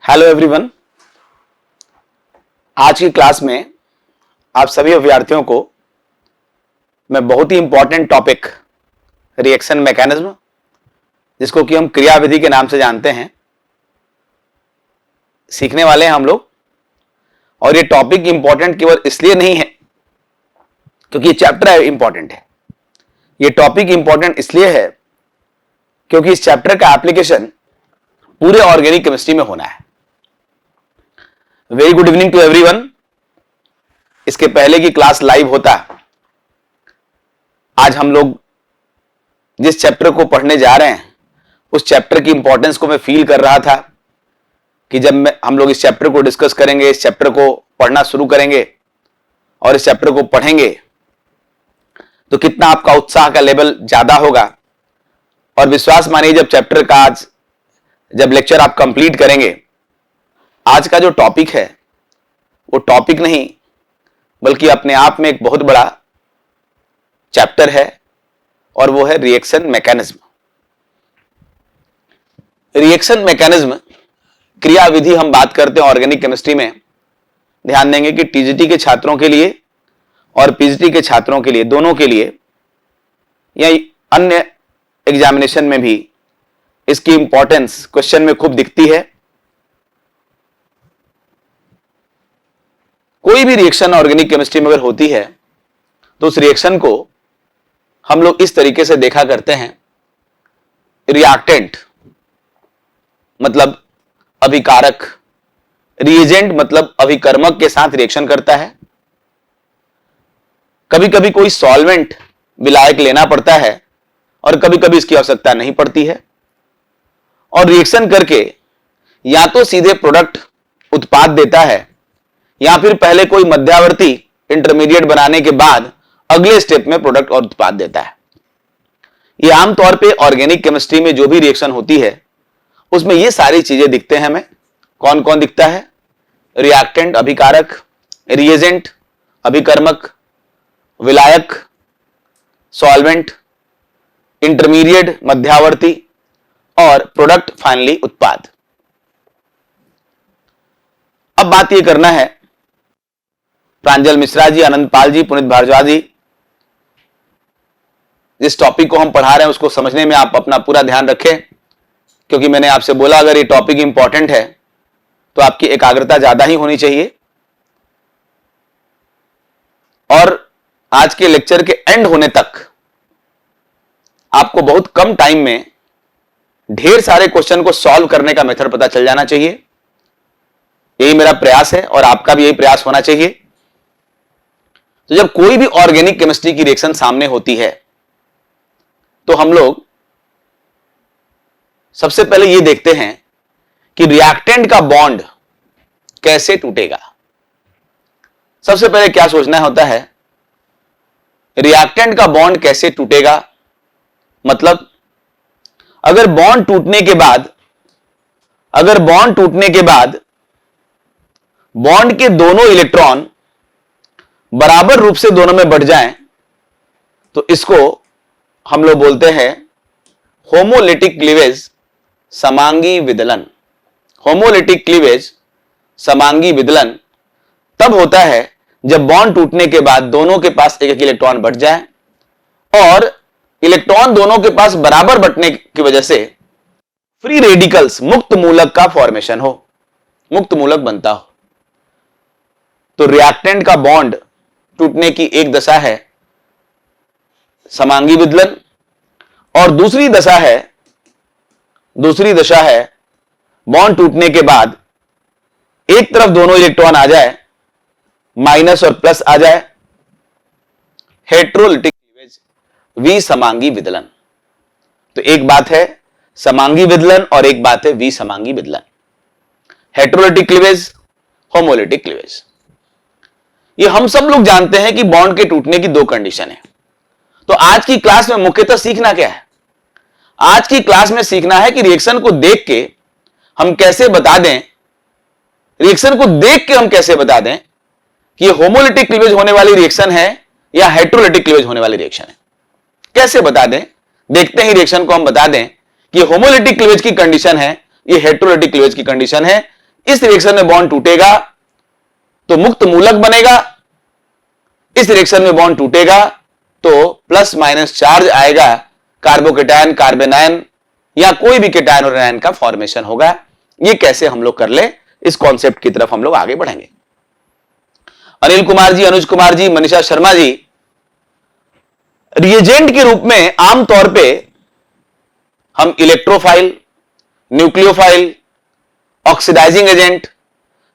Hello everyone. आज की class में आप सभी विद्यार्थियों को मैं बहुत ही इंपॉर्टेंट टॉपिक रिएक्शन मैकेनिज्म, जिसको कि हम क्रियाविधि के नाम से जानते हैं, सीखने वाले हैं हम लोग। और ये टॉपिक इंपॉर्टेंट केवल इसलिए नहीं है क्योंकि ये चैप्टर इंपॉर्टेंट है, ये टॉपिक इंपॉर्टेंट इसलिए है क्योंकि इस चैप्टर का एप्लीकेशन पूरे ऑर्गेनिक केमिस्ट्री में होना है। Very good evening to everyone. इसके पहले की क्लास लाइव होता, आज हम लोग जिस चैप्टर को पढ़ने जा रहे हैं उस चैप्टर की इंपॉर्टेंस को मैं फील कर रहा था कि जब हम लोग इस चैप्टर को डिस्कस करेंगे, इस चैप्टर को पढ़ना शुरू करेंगे और इस चैप्टर को पढ़ेंगे तो कितना आपका उत्साह का लेवल ज्यादा होगा। और विश्वास मानिए, जब चैप्टर का आज जब लेक्चर आप कंप्लीट करेंगे, आज का जो टॉपिक है वो टॉपिक नहीं बल्कि अपने आप में एक बहुत बड़ा चैप्टर है और वो है रिएक्शन मैकेनिज्म। रिएक्शन मैकेनिज्म क्रियाविधि हम बात करते हैं ऑर्गेनिक केमिस्ट्री में। ध्यान देंगे कि टीजीटी के छात्रों के लिए और पीजीटी के छात्रों के लिए, दोनों के लिए, या अन्य एग्जामिनेशन में भी इसकी इंपॉर्टेंस क्वेश्चन में खूब दिखती है। कोई भी रिएक्शन ऑर्गेनिक केमिस्ट्री में अगर होती है तो उस रिएक्शन को हम लोग इस तरीके से देखा करते हैं। रिएक्टेंट मतलब अभिकारक, रिएजेंट मतलब अभिकर्मक के साथ रिएक्शन करता है। कभी कभी कोई सॉल्वेंट विलायक लेना पड़ता है और कभी कभी इसकी आवश्यकता नहीं पड़ती है। और रिएक्शन करके या तो सीधे प्रोडक्ट उत्पाद देता है या फिर पहले कोई मध्यवर्ती इंटरमीडिएट बनाने के बाद अगले स्टेप में प्रोडक्ट और उत्पाद देता है। ये आमतौर पे ऑर्गेनिक केमिस्ट्री में जो भी रिएक्शन होती है उसमें ये सारी चीजें दिखते हैं हमें। कौन कौन दिखता है? रिएक्टेंट अभिकारक, रिएजेंट अभिकर्मक, विलायक सॉल्वेंट, इंटरमीडिएट मध्यावर्ती और प्रोडक्ट फाइनली उत्पाद। अब बात यह करना है, प्रांजल मिश्रा जी, आनंद पाल जी, पुनीत भारद्वाज जी, जिस टॉपिक को हम पढ़ा रहे हैं उसको समझने में आप अपना पूरा ध्यान रखें, क्योंकि मैंने आपसे बोला अगर ये टॉपिक इंपॉर्टेंट है तो आपकी एकाग्रता ज्यादा ही होनी चाहिए। और आज के लेक्चर के एंड होने तक आपको बहुत कम टाइम में ढेर सारे क्वेश्चन को सॉल्व करने का मेथड पता चल जाना चाहिए। यही मेरा प्रयास है और आपका भी यही प्रयास होना चाहिए। तो जब कोई भी ऑर्गेनिक केमिस्ट्री की रिएक्शन सामने होती है तो हम लोग सबसे पहले यह देखते हैं कि रिएक्टेंट का बॉन्ड कैसे टूटेगा। सबसे पहले क्या सोचना होता है, रिएक्टेंट का बॉन्ड कैसे टूटेगा। मतलब अगर बॉन्ड टूटने के बाद बॉन्ड के दोनों इलेक्ट्रॉन बराबर रूप से दोनों में बढ़ जाएं तो इसको हम लोग बोलते हैं होमोलिटिक क्लीवेज, समांगी विदलन। होमोलिटिक क्लीवेज, समांगी विदलन तब होता है जब बॉन्ड टूटने के बाद दोनों के पास एक एक इलेक्ट्रॉन बढ़ जाए और इलेक्ट्रॉन दोनों के पास बराबर बंटने की वजह से फ्री रेडिकल्स, मुक्त मूलक का फॉर्मेशन हो, मुक्त मूलक बनता हो। तो रिएक्टेंट का बॉन्ड टूटने की एक दशा है समांगी विदलन और दूसरी दशा है बॉन्ड टूटने के बाद एक तरफ दोनों इलेक्ट्रॉन आ जाए, माइनस और प्लस आ जाए, हेट्रोलिटिक क्लीवेज, विसमांगी विदलन। तो एक बात है समांगी विदलन और एक बात है विसमांगी विदलन। Heterolytic cleavage, homolytic cleavage. ये हम सब लोग जानते हैं कि बॉन्ड के टूटने की दो कंडीशन है। तो आज की क्लास में मुख्यतः सीखना क्या है? आज की क्लास में सीखना है कि रिएक्शन को देख के हम कैसे बता दें कि ये होमोलिटिक क्लीवेज होने वाली रिएक्शन है या हेट्रोलिटिक क्लीवेज होने वाली रिएक्शन है। कैसे बता दें? देखते ही रिएक्शन को हम बता दें कि होमोलिटिक क्लीवेज की कंडीशन है, ये हेट्रोलिटिक क्लीवेज की कंडीशन है। इस रिएक्शन में बॉन्ड टूटेगा तो मुक्त मूलक बनेगा, इस रिएक्शन में बॉन्ड टूटेगा तो प्लस माइनस चार्ज आएगा, कार्बोकेटायन कार्बेनायन या कोई भी केटायन और एनायन का फॉर्मेशन होगा। ये कैसे हम लोग कर ले, इस कॉन्सेप्ट की तरफ हम लोग आगे बढ़ेंगे। अनिल कुमार जी, अनुज कुमार जी, मनीषा शर्मा जी, रिएजेंट के रूप में आमतौर पे हम electrophile, nucleophile, oxidizing agent,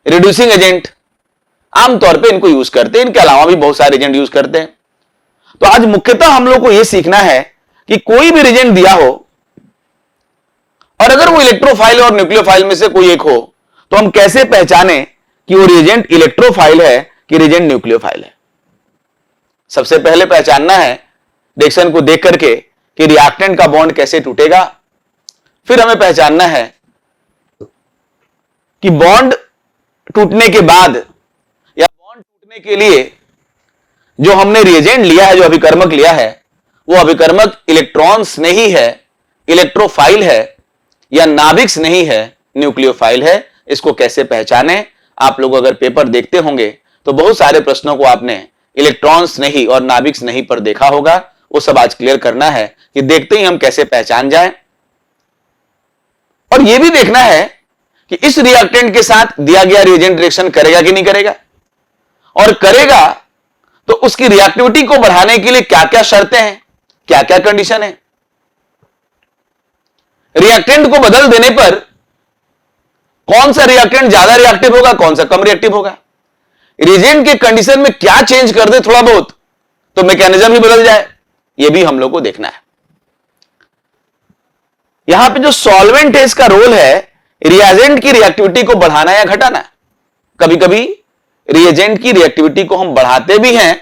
reducing agent आमतौर पे इनको यूज करते हैं। इनके अलावा भी बहुत सारे एजेंट यूज करते हैं। तो आज मुख्यतः हम लोग को यह सीखना है कि कोई भी रिएजेंट दिया हो और अगर वो इलेक्ट्रोफाइल और न्यूक्लियोफाइल में से कोई एक हो तो हम कैसे पहचाने कि वो रिएजेंट इलेक्ट्रोफाइल है कि रिएजेंट न्यूक्लियोफाइल है। सबसे पहले पहचानना है रिएक्शन को देख करके कि रिएक्टेंट का बॉन्ड कैसे टूटेगा। फिर हमें पहचानना है कि बॉन्ड टूटने के बाद या बॉन्ड टूटने के लिए जो हमने रिएजेंट लिया है, जो अभिकर्मक लिया है, वो अभिकर्मक इलेक्ट्रॉन्स नहीं है, इलेक्ट्रोफाइल है, या नाभिक्स नहीं है, न्यूक्लियोफाइल है। इसको कैसे पहचाने? आप लोग अगर पेपर देखते होंगे तो बहुत सारे प्रश्नों को आपने इलेक्ट्रॉन्स नहीं और नाभिक्स नहीं पर देखा होगा। वो सब आज क्लियर करना है कि देखते ही हम कैसे पहचान जाएं। और यह भी देखना है कि इस रिएक्टेंट के साथ दिया गया रिएजेंट रिएक्शन करेगा कि नहीं करेगा, और करेगा तो उसकी रिएक्टिविटी को बढ़ाने के लिए क्या क्या शर्तें हैं, क्या क्या कंडीशन है। रिएक्टेंट को बदल देने पर कौन सा रिएक्टेंट ज्यादा रिएक्टिव होगा, कौन सा कम रिएक्टिव होगा। रिएजेंट के कंडीशन में क्या चेंज कर दे थोड़ा बहुत तो मैकेनिज्म ही बदल जाए, यह भी हम लोग को देखना है। यहां पे जो सॉल्वेंट है इसका रोल है रिएजेंट की रिएक्टिविटी को बढ़ाना या घटाना। कभी कभी रिएजेंट की रिएक्टिविटी को हम बढ़ाते भी हैं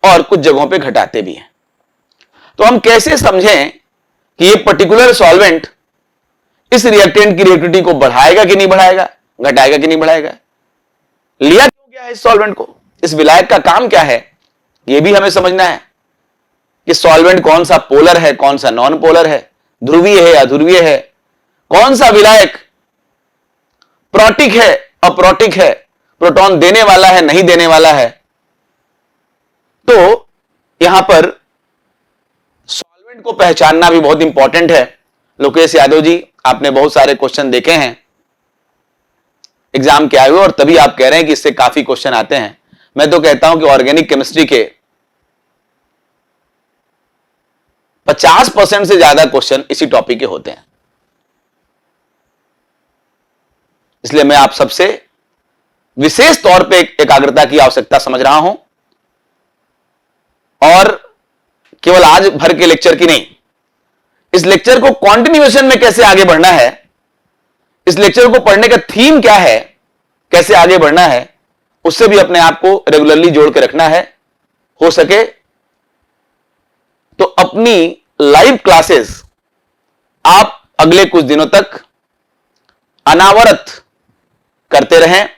और कुछ जगहों पे घटाते भी हैं। तो हम कैसे समझें कि ये पर्टिकुलर सॉल्वेंट इस रिएक्टेंट की रिएक्टिविटी को बढ़ाएगा कि नहीं बढ़ाएगा, घटाएगा कि नहीं बढ़ाएगा। लिया क्यों गया है इस सॉल्वेंट को, इस विलायक का काम क्या है, यह भी हमें समझना है कि सॉल्वेंट कौन सा पोलर है, कौन सा नॉन पोलर है, ध्रुवीय है अध्रुवीय है, कौन सा विलायक प्रोटिक है अप्रोटिक है, प्रोटॉन देने वाला है नहीं देने वाला है। तो यहां पर सॉल्वेंट को पहचानना भी बहुत इंपॉर्टेंट है। लोकेश यादव जी, आपने बहुत सारे क्वेश्चन देखे हैं एग्जाम के आए हुए और तभी आप कह रहे हैं कि इससे काफी क्वेश्चन आते हैं। मैं तो कहता हूं कि ऑर्गेनिक केमिस्ट्री के 50% से ज्यादा क्वेश्चन इसी टॉपिक के होते हैं। इसलिए मैं आप सबसे विशेष तौर पे एकाग्रता की आवश्यकता समझ रहा हूं, और केवल आज भर के लेक्चर की नहीं, इस लेक्चर को कंटिन्यूएशन में कैसे आगे बढ़ना है, इस लेक्चर को पढ़ने का थीम क्या है, कैसे आगे बढ़ना है, उससे भी अपने आप को रेगुलरली जोड़ के रखना है। हो सके तो अपनी लाइव क्लासेस आप अगले कुछ दिनों तक अनावरत करते रहें,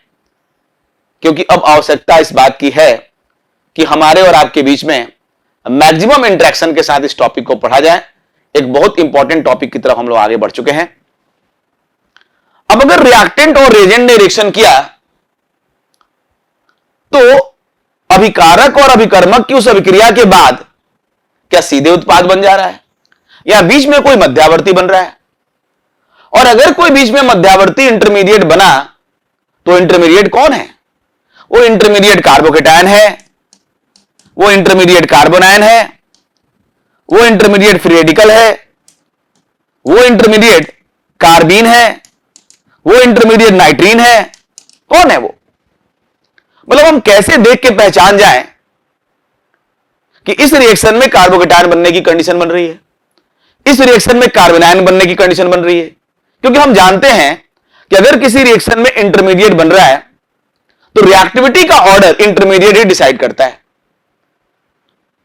क्योंकि अब आवश्यकता इस बात की है कि हमारे और आपके बीच में मैक्सिमम इंटरेक्शन के साथ इस टॉपिक को पढ़ा जाए। एक बहुत इंपॉर्टेंट टॉपिक की तरफ हम लोग आगे बढ़ चुके हैं। अब अगर रिएक्टेंट और रिएजेंट ने रिएक्शन किया तो अभिकारक और अभिकर्मक की उस अभिक्रिया के बाद क्या सीधे उत्पाद बन जा रहा है या बीच में कोई मध्यावर्ती बन रहा है। और अगर कोई बीच में मध्यावर्ती इंटरमीडिएट बना तो इंटरमीडिएट कौन है? वो इंटरमीडिएट कार्बोकेटायन है, वो इंटरमीडिएट कार्बोनायन है, वो इंटरमीडिएट फ्री रेडिकल है, वो इंटरमीडिएट कार्बीन है, वो इंटरमीडिएट नाइट्रीन है। कौन है वो? मतलब हम कैसे देख के पहचान जाएं कि इस रिएक्शन में कार्बोकेटायन बनने की कंडीशन बन रही है, इस रिएक्शन में कार्बोनायन बनने की कंडीशन बन रही है। क्योंकि हम जानते हैं कि अगर किसी रिएक्शन में इंटरमीडिएट बन रहा है तो रिएक्टिविटी का ऑर्डर इंटरमीडिएट ही डिसाइड करता है।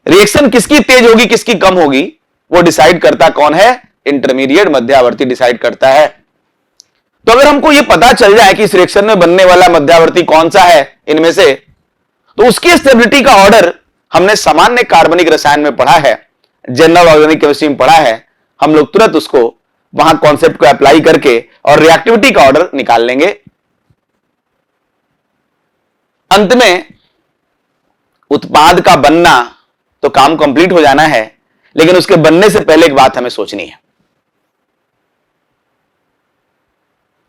रिएक्शन किसकी तेज होगी किसकी कम होगी वो डिसाइड करता कौन है? इंटरमीडिएट मध्यावर्ती डिसाइड करता है। तो अगर हमको यह पता चल जाए कि इस रिएक्शन में बनने वाला मध्यावर्ती कौन सा है इनमें से, तो उसकी स्टेबिलिटी का ऑर्डर हमने सामान्य कार्बनिक रसायन में पढ़ा है, जनरल ऑर्गेनिक केमिस्ट्री में पढ़ा है। हम लोग तुरंत उसको वहां कॉन्सेप्ट को अप्लाई करके और रिएक्टिविटी का ऑर्डर निकाल लेंगे। अंत में उत्पाद का बनना तो काम कंप्लीट हो जाना है, लेकिन उसके बनने से पहले एक बात हमें सोचनी है,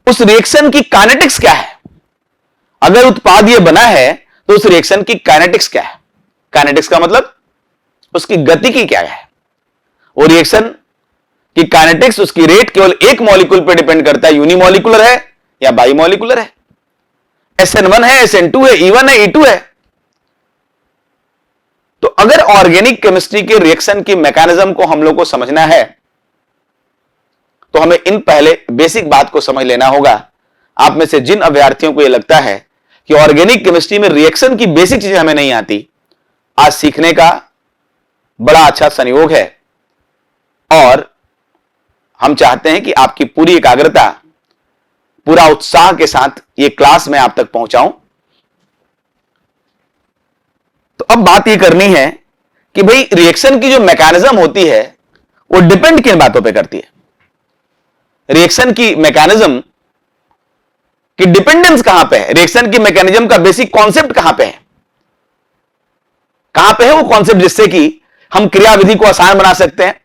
उस रिएक्शन की काइनेटिक्स क्या है। अगर उत्पाद ये बना है तो उस रिएक्शन की काइनेटिक्स क्या है। काइनेटिक्स का मतलब उसकी गति की क्या है। वो रिएक्शन की काइनेटिक्स, उसकी रेट केवल एक मॉलिक्यूल पर डिपेंड करता है, यूनिमॉलिकुलर है या बाईमॉलिकुलर है, SN1 है, SN2 है, E1 है, E2 है। तो अगर ऑर्गेनिक केमिस्ट्री के रिएक्शन की मैकेनिज्म को हम लोग को समझना है तो हमें इन पहले बेसिक बात को समझ लेना होगा। आप में से जिन अभ्यर्थियों को यह लगता है कि ऑर्गेनिक केमिस्ट्री में रिएक्शन की बेसिक चीजें हमें नहीं आती, आज सीखने का बड़ा अच्छा संयोग है और हम चाहते हैं कि आपकी पूरी एकाग्रता, पूरा उत्साह के साथ ये क्लास मैं आप तक पहुंचाऊं। तो अब बात ये करनी है कि भाई रिएक्शन की जो मैकेनिज्म होती है वो डिपेंड किन बातों पे करती है। रिएक्शन की मैकेनिज्म की डिपेंडेंस कहां पे है, रिएक्शन की मैकेनिज्म का बेसिक कॉन्सेप्ट कहां पे है, कहां पे है वो कॉन्सेप्ट जिससे कि हम क्रियाविधि को आसान बना सकते हैं,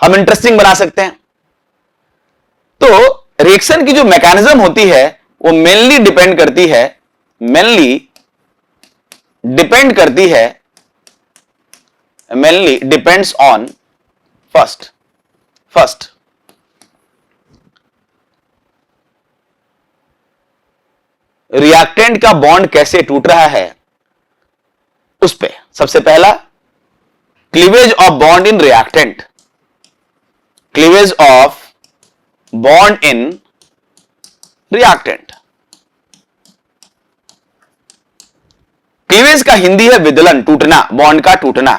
हम इंटरेस्टिंग बना सकते हैं। तो रिएक्शन की जो मैकेनिज्म होती है वो मेनली डिपेंड करती है mainly depends on first reactant का बॉन्ड कैसे टूट रहा है उस पे। सबसे पहला cleavage of bond in reactant, cleavage of bond in reactant. Cleavage का हिंदी है विदलन, टूटना, बॉन्ड का टूटना।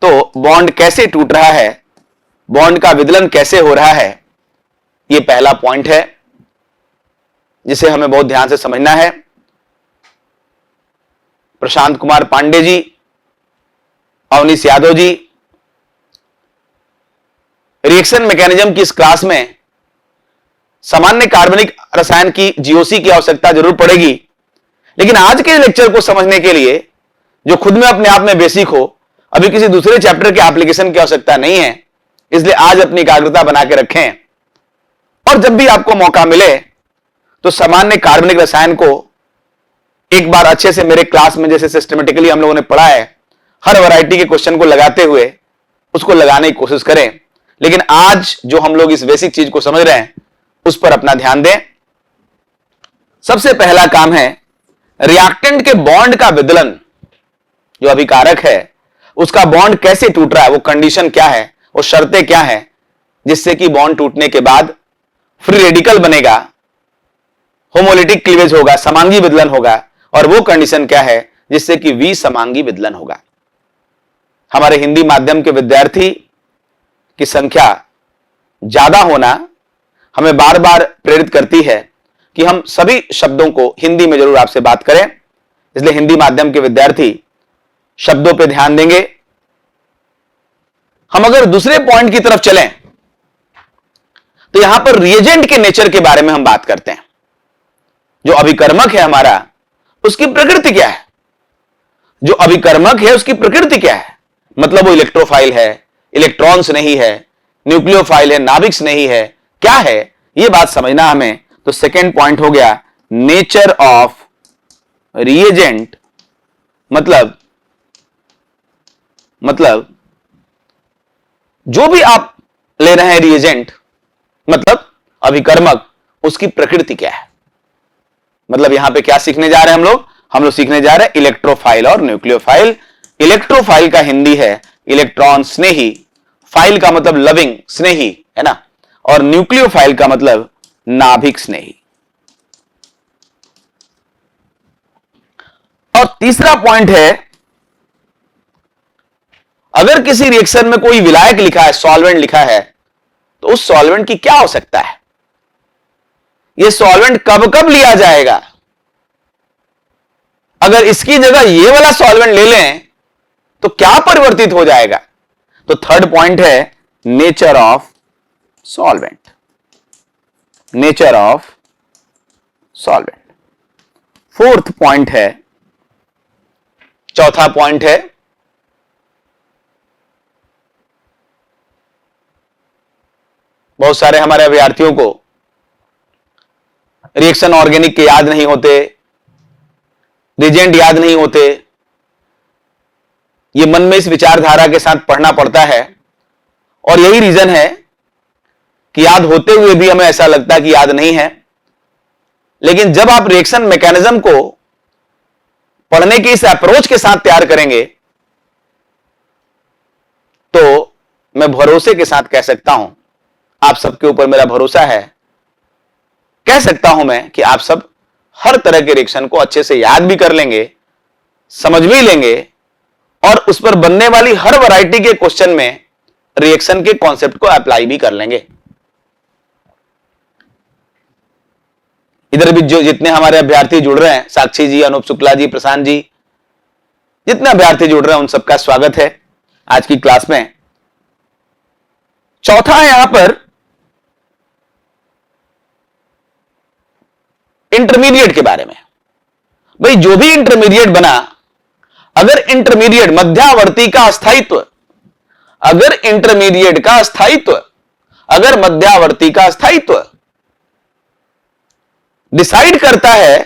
तो बॉन्ड कैसे टूट रहा है, बॉन्ड का विदलन कैसे हो रहा है, यह पहला पॉइंट है जिसे हमें बहुत ध्यान से समझना है। प्रशांत कुमार पांडे जी, अवनीश यादव जी, रिएक्शन मैकेनिज्म की इस क्लास में सामान्य कार्बनिक रसायन की जीओसी की आवश्यकता जरूर पड़ेगी, लेकिन आज के लेक्चर को समझने के लिए जो खुद में अपने आप में बेसिक हो, अभी किसी दूसरे चैप्टर के एप्लीकेशन की आवश्यकता नहीं है। इसलिए आज अपनी एकाग्रता बना के रखें और जब भी आपको मौका मिले तो सामान्य कार्बनिक रसायन को एक बार अच्छे से मेरे क्लास में जैसे सिस्टमेटिकली हम लोगों ने पढ़ा है, हर वैरायटी के क्वेश्चन को लगाते हुए उसको लगाने की कोशिश करें। लेकिन आज जो हम लोग इस बेसिक चीज को समझ रहे हैं उस पर अपना ध्यान दें। सबसे पहला काम है रिएक्टेंट के बॉन्ड का विदलन, जो अभिकारक है उसका बॉन्ड कैसे टूट रहा है, वो कंडीशन क्या है, वो शर्तें क्या है जिससे कि बॉन्ड टूटने के बाद फ्री रेडिकल बनेगा, होमोलिटिक क्लीवेज होगा, समांगी विदलन होगा, और वो कंडीशन क्या है जिससे कि विसमांगी विदलन होगा। हमारे हिंदी माध्यम के विद्यार्थी की संख्या ज्यादा होना हमें बार बार प्रेरित करती है कि हम सभी शब्दों को हिंदी में जरूर आपसे बात करें। इसलिए हिंदी माध्यम के विद्यार्थी शब्दों पे ध्यान देंगे। हम अगर दूसरे पॉइंट की तरफ चलें तो यहां पर रिएजेंट के नेचर के बारे में हम बात करते हैं। जो अभिकर्मक है हमारा, उसकी प्रकृति क्या है, जो अभिकर्मक है उसकी प्रकृति क्या है, मतलब वो इलेक्ट्रोफाइल है, इलेक्ट्रॉन्स नहीं है, न्यूक्लियोफाइल है, नाभिक्स नहीं है, क्या है, यह बात समझना हमें। तो सेकेंड पॉइंट हो गया नेचर ऑफ रिएजेंट, मतलब जो भी आप ले रहे हैं रिएजेंट, मतलब अभिकर्मक, उसकी प्रकृति क्या है। मतलब यहां पे क्या सीखने जा रहे हैं हम लोग सीखने जा रहे हैं इलेक्ट्रोफाइल और न्यूक्लियोफाइल। इलेक्ट्रोफाइल का हिंदी है इलेक्ट्रॉन स्नेही, फाइल का मतलब लविंग, स्नेही है ना, और न्यूक्लियोफाइल का मतलब नाभिक स्नेही। और तीसरा पॉइंट है, अगर किसी रिएक्शन में कोई विलायक लिखा है, सॉल्वेंट लिखा है, तो उस सॉल्वेंट की क्या आवश्यकता है, यह सॉल्वेंट कब कब लिया जाएगा। अगर इसकी जगह यह वाला सॉल्वेंट ले लें तो क्या परिवर्तित हो जाएगा। तो थर्ड पॉइंट है nature of solvent, nature of solvent. Fourth point है चौथा पॉइंट है बहुत सारे हमारे अभ्यर्थियों को रिएक्शन ऑर्गेनिक के याद नहीं होते, रिजेंट याद नहीं होते। ये मन में इस विचारधारा के साथ पढ़ना पड़ता है और यही रीजन है कि याद होते हुए भी हमें ऐसा लगता है कि याद नहीं है। लेकिन जब आप रिएक्शन मैकेनिज्म को पढ़ने की इस अप्रोच के साथ तैयार करेंगे तो मैं भरोसे के साथ कह सकता हूं, आप सबके ऊपर मेरा भरोसा है, कह सकता हूं मैं कि आप सब हर तरह के रिएक्शन को अच्छे से याद भी कर लेंगे, समझ भी लेंगे और उस पर बनने वाली हर वैरायटी के क्वेश्चन में रिएक्शन के कॉन्सेप्ट को अप्लाई भी कर लेंगे। इधर भी जो जितने हमारे अभ्यर्थी जुड़ रहे हैं, साक्षी जी, अनूप शुक्ला जी, प्रशांत जी, जितने अभ्यर्थी जुड़ रहे हैं उन सबका स्वागत है आज की क्लास में। चौथा है यहां पर इंटरमीडिएट के बारे में। भाई जो भी इंटरमीडिएट बना, अगर इंटरमीडिएट मध्यावर्ती का स्थायित्व, अगर इंटरमीडिएट का स्थायित्व, अगर मध्यावर्ती का स्थायित्व डिसाइड करता है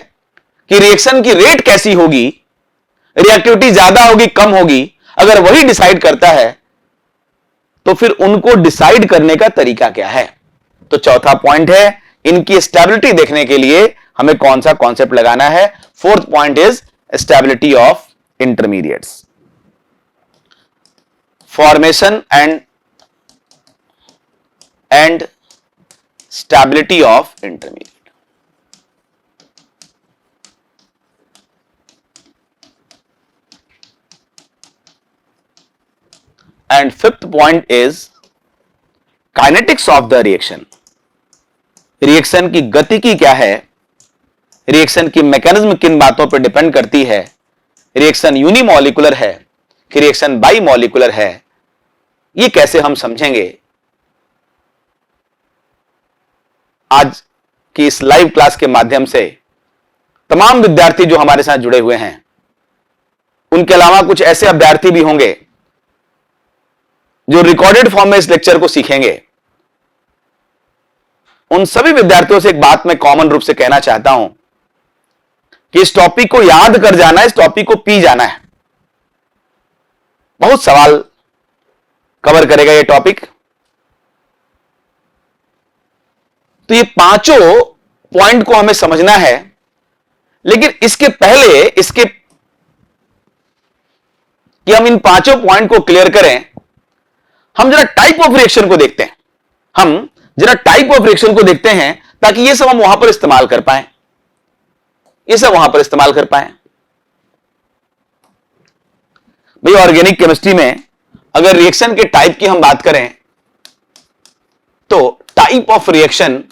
कि रिएक्शन की रेट कैसी होगी, रिएक्टिविटी ज्यादा होगी कम होगी, अगर वही डिसाइड करता है तो फिर उनको डिसाइड करने का तरीका क्या है। तो चौथा पॉइंट है इनकी स्टेबिलिटी देखने के लिए हमें कौन सा कॉन्सेप्ट लगाना है। Fourth point is stability of intermediates, formation and stability of intermediate. And fifth point is kinetics of the reaction. Reaction की गतिकी क्या है, रिएक्शन की मैकेनिज्म किन बातों पर डिपेंड करती है, रिएक्शन यूनिमॉलिक्यूलर है कि रिएक्शन बाईमॉलिक्यूलर है, ये कैसे हम समझेंगे। आज की इस लाइव क्लास के माध्यम से तमाम विद्यार्थी जो हमारे साथ जुड़े हुए हैं, उनके अलावा कुछ ऐसे अभ्यर्थी भी होंगे जो रिकॉर्डेड फॉर्म में इस लेक्चर को सीखेंगे। उन सभी विद्यार्थियों से एक बात मैं कॉमन रूप से कहना चाहता हूं कि इस टॉपिक को याद कर जाना है, इस टॉपिक को पी जाना है। बहुत सवाल कवर करेगा ये टॉपिक। तो ये पांचों पॉइंट को हमें समझना है, लेकिन इसके पहले कि हम इन पांचों पॉइंट को क्लियर करें, हम जरा टाइप ऑफ रिएक्शन को देखते हैं। हम जरा टाइप ऑफ रिएक्शन को देखते हैं ताकि ये सब हम वहां पर इस्तेमाल कर पाए, ये सब वहां पर इस्तेमाल कर पाए। भाई ऑर्गेनिक केमिस्ट्री में अगर रिएक्शन के टाइप की हम बात करें तो टाइप ऑफ रिएक्शन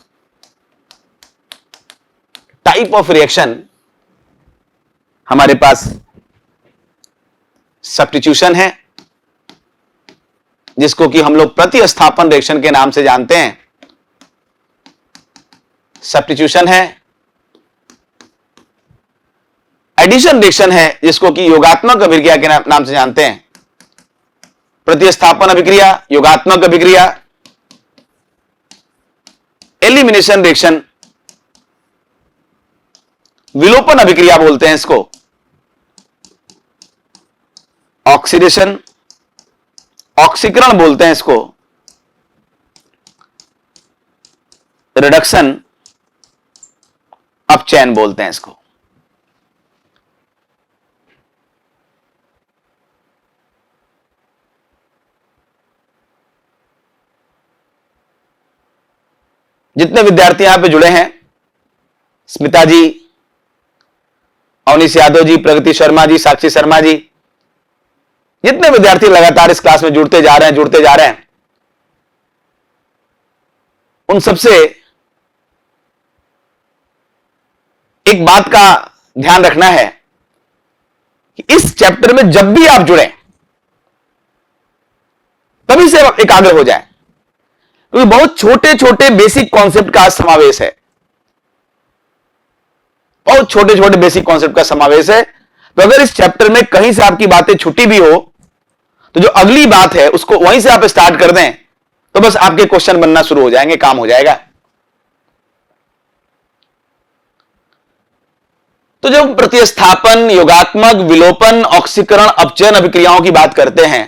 हमारे पास सब्स्टिट्यूशन है, जिसको कि हम लोग प्रतिस्थापन रिएक्शन के नाम से जानते हैं। सब्स्टिट्यूशन है, एडिशन रिएक्शन है जिसको कि योगात्मक अभिक्रिया के नाम से जानते हैं। प्रतिस्थापन अभिक्रिया, योगात्मक अभिक्रिया, एलिमिनेशन रिएक्शन, विलोपन अभिक्रिया बोलते हैं इसको, ऑक्सीडेशन, ऑक्सीकरण बोलते हैं इसको, रिडक्शन, अपचयन बोलते हैं इसको। जितने विद्यार्थी यहां पे जुड़े हैं, स्मिता जी, अवनीश यादव जी, प्रगति शर्मा जी, साक्षी शर्मा जी, जितने विद्यार्थी लगातार इस क्लास में जुड़ते जा रहे हैं, उन सबसे एक बात का ध्यान रखना है कि इस चैप्टर में जब भी आप जुड़े तभी से एकाग्र हो जाए, क्योंकि बहुत छोटे छोटे बेसिक कॉन्सेप्ट का समावेश है, बहुत छोटे छोटे बेसिक कॉन्सेप्ट का समावेश है। तो अगर इस चैप्टर में कहीं से आपकी बातें छुट्टी भी हो तो जो अगली बात है उसको वहीं से आप स्टार्ट कर दें तो बस आपके क्वेश्चन बनना शुरू हो जाएंगे, काम हो जाएगा। तो जब प्रतिस्थापन, योगात्मक, विलोपन, ऑक्सीकरण, अपचयन अभिक्रियाओं की बात करते हैं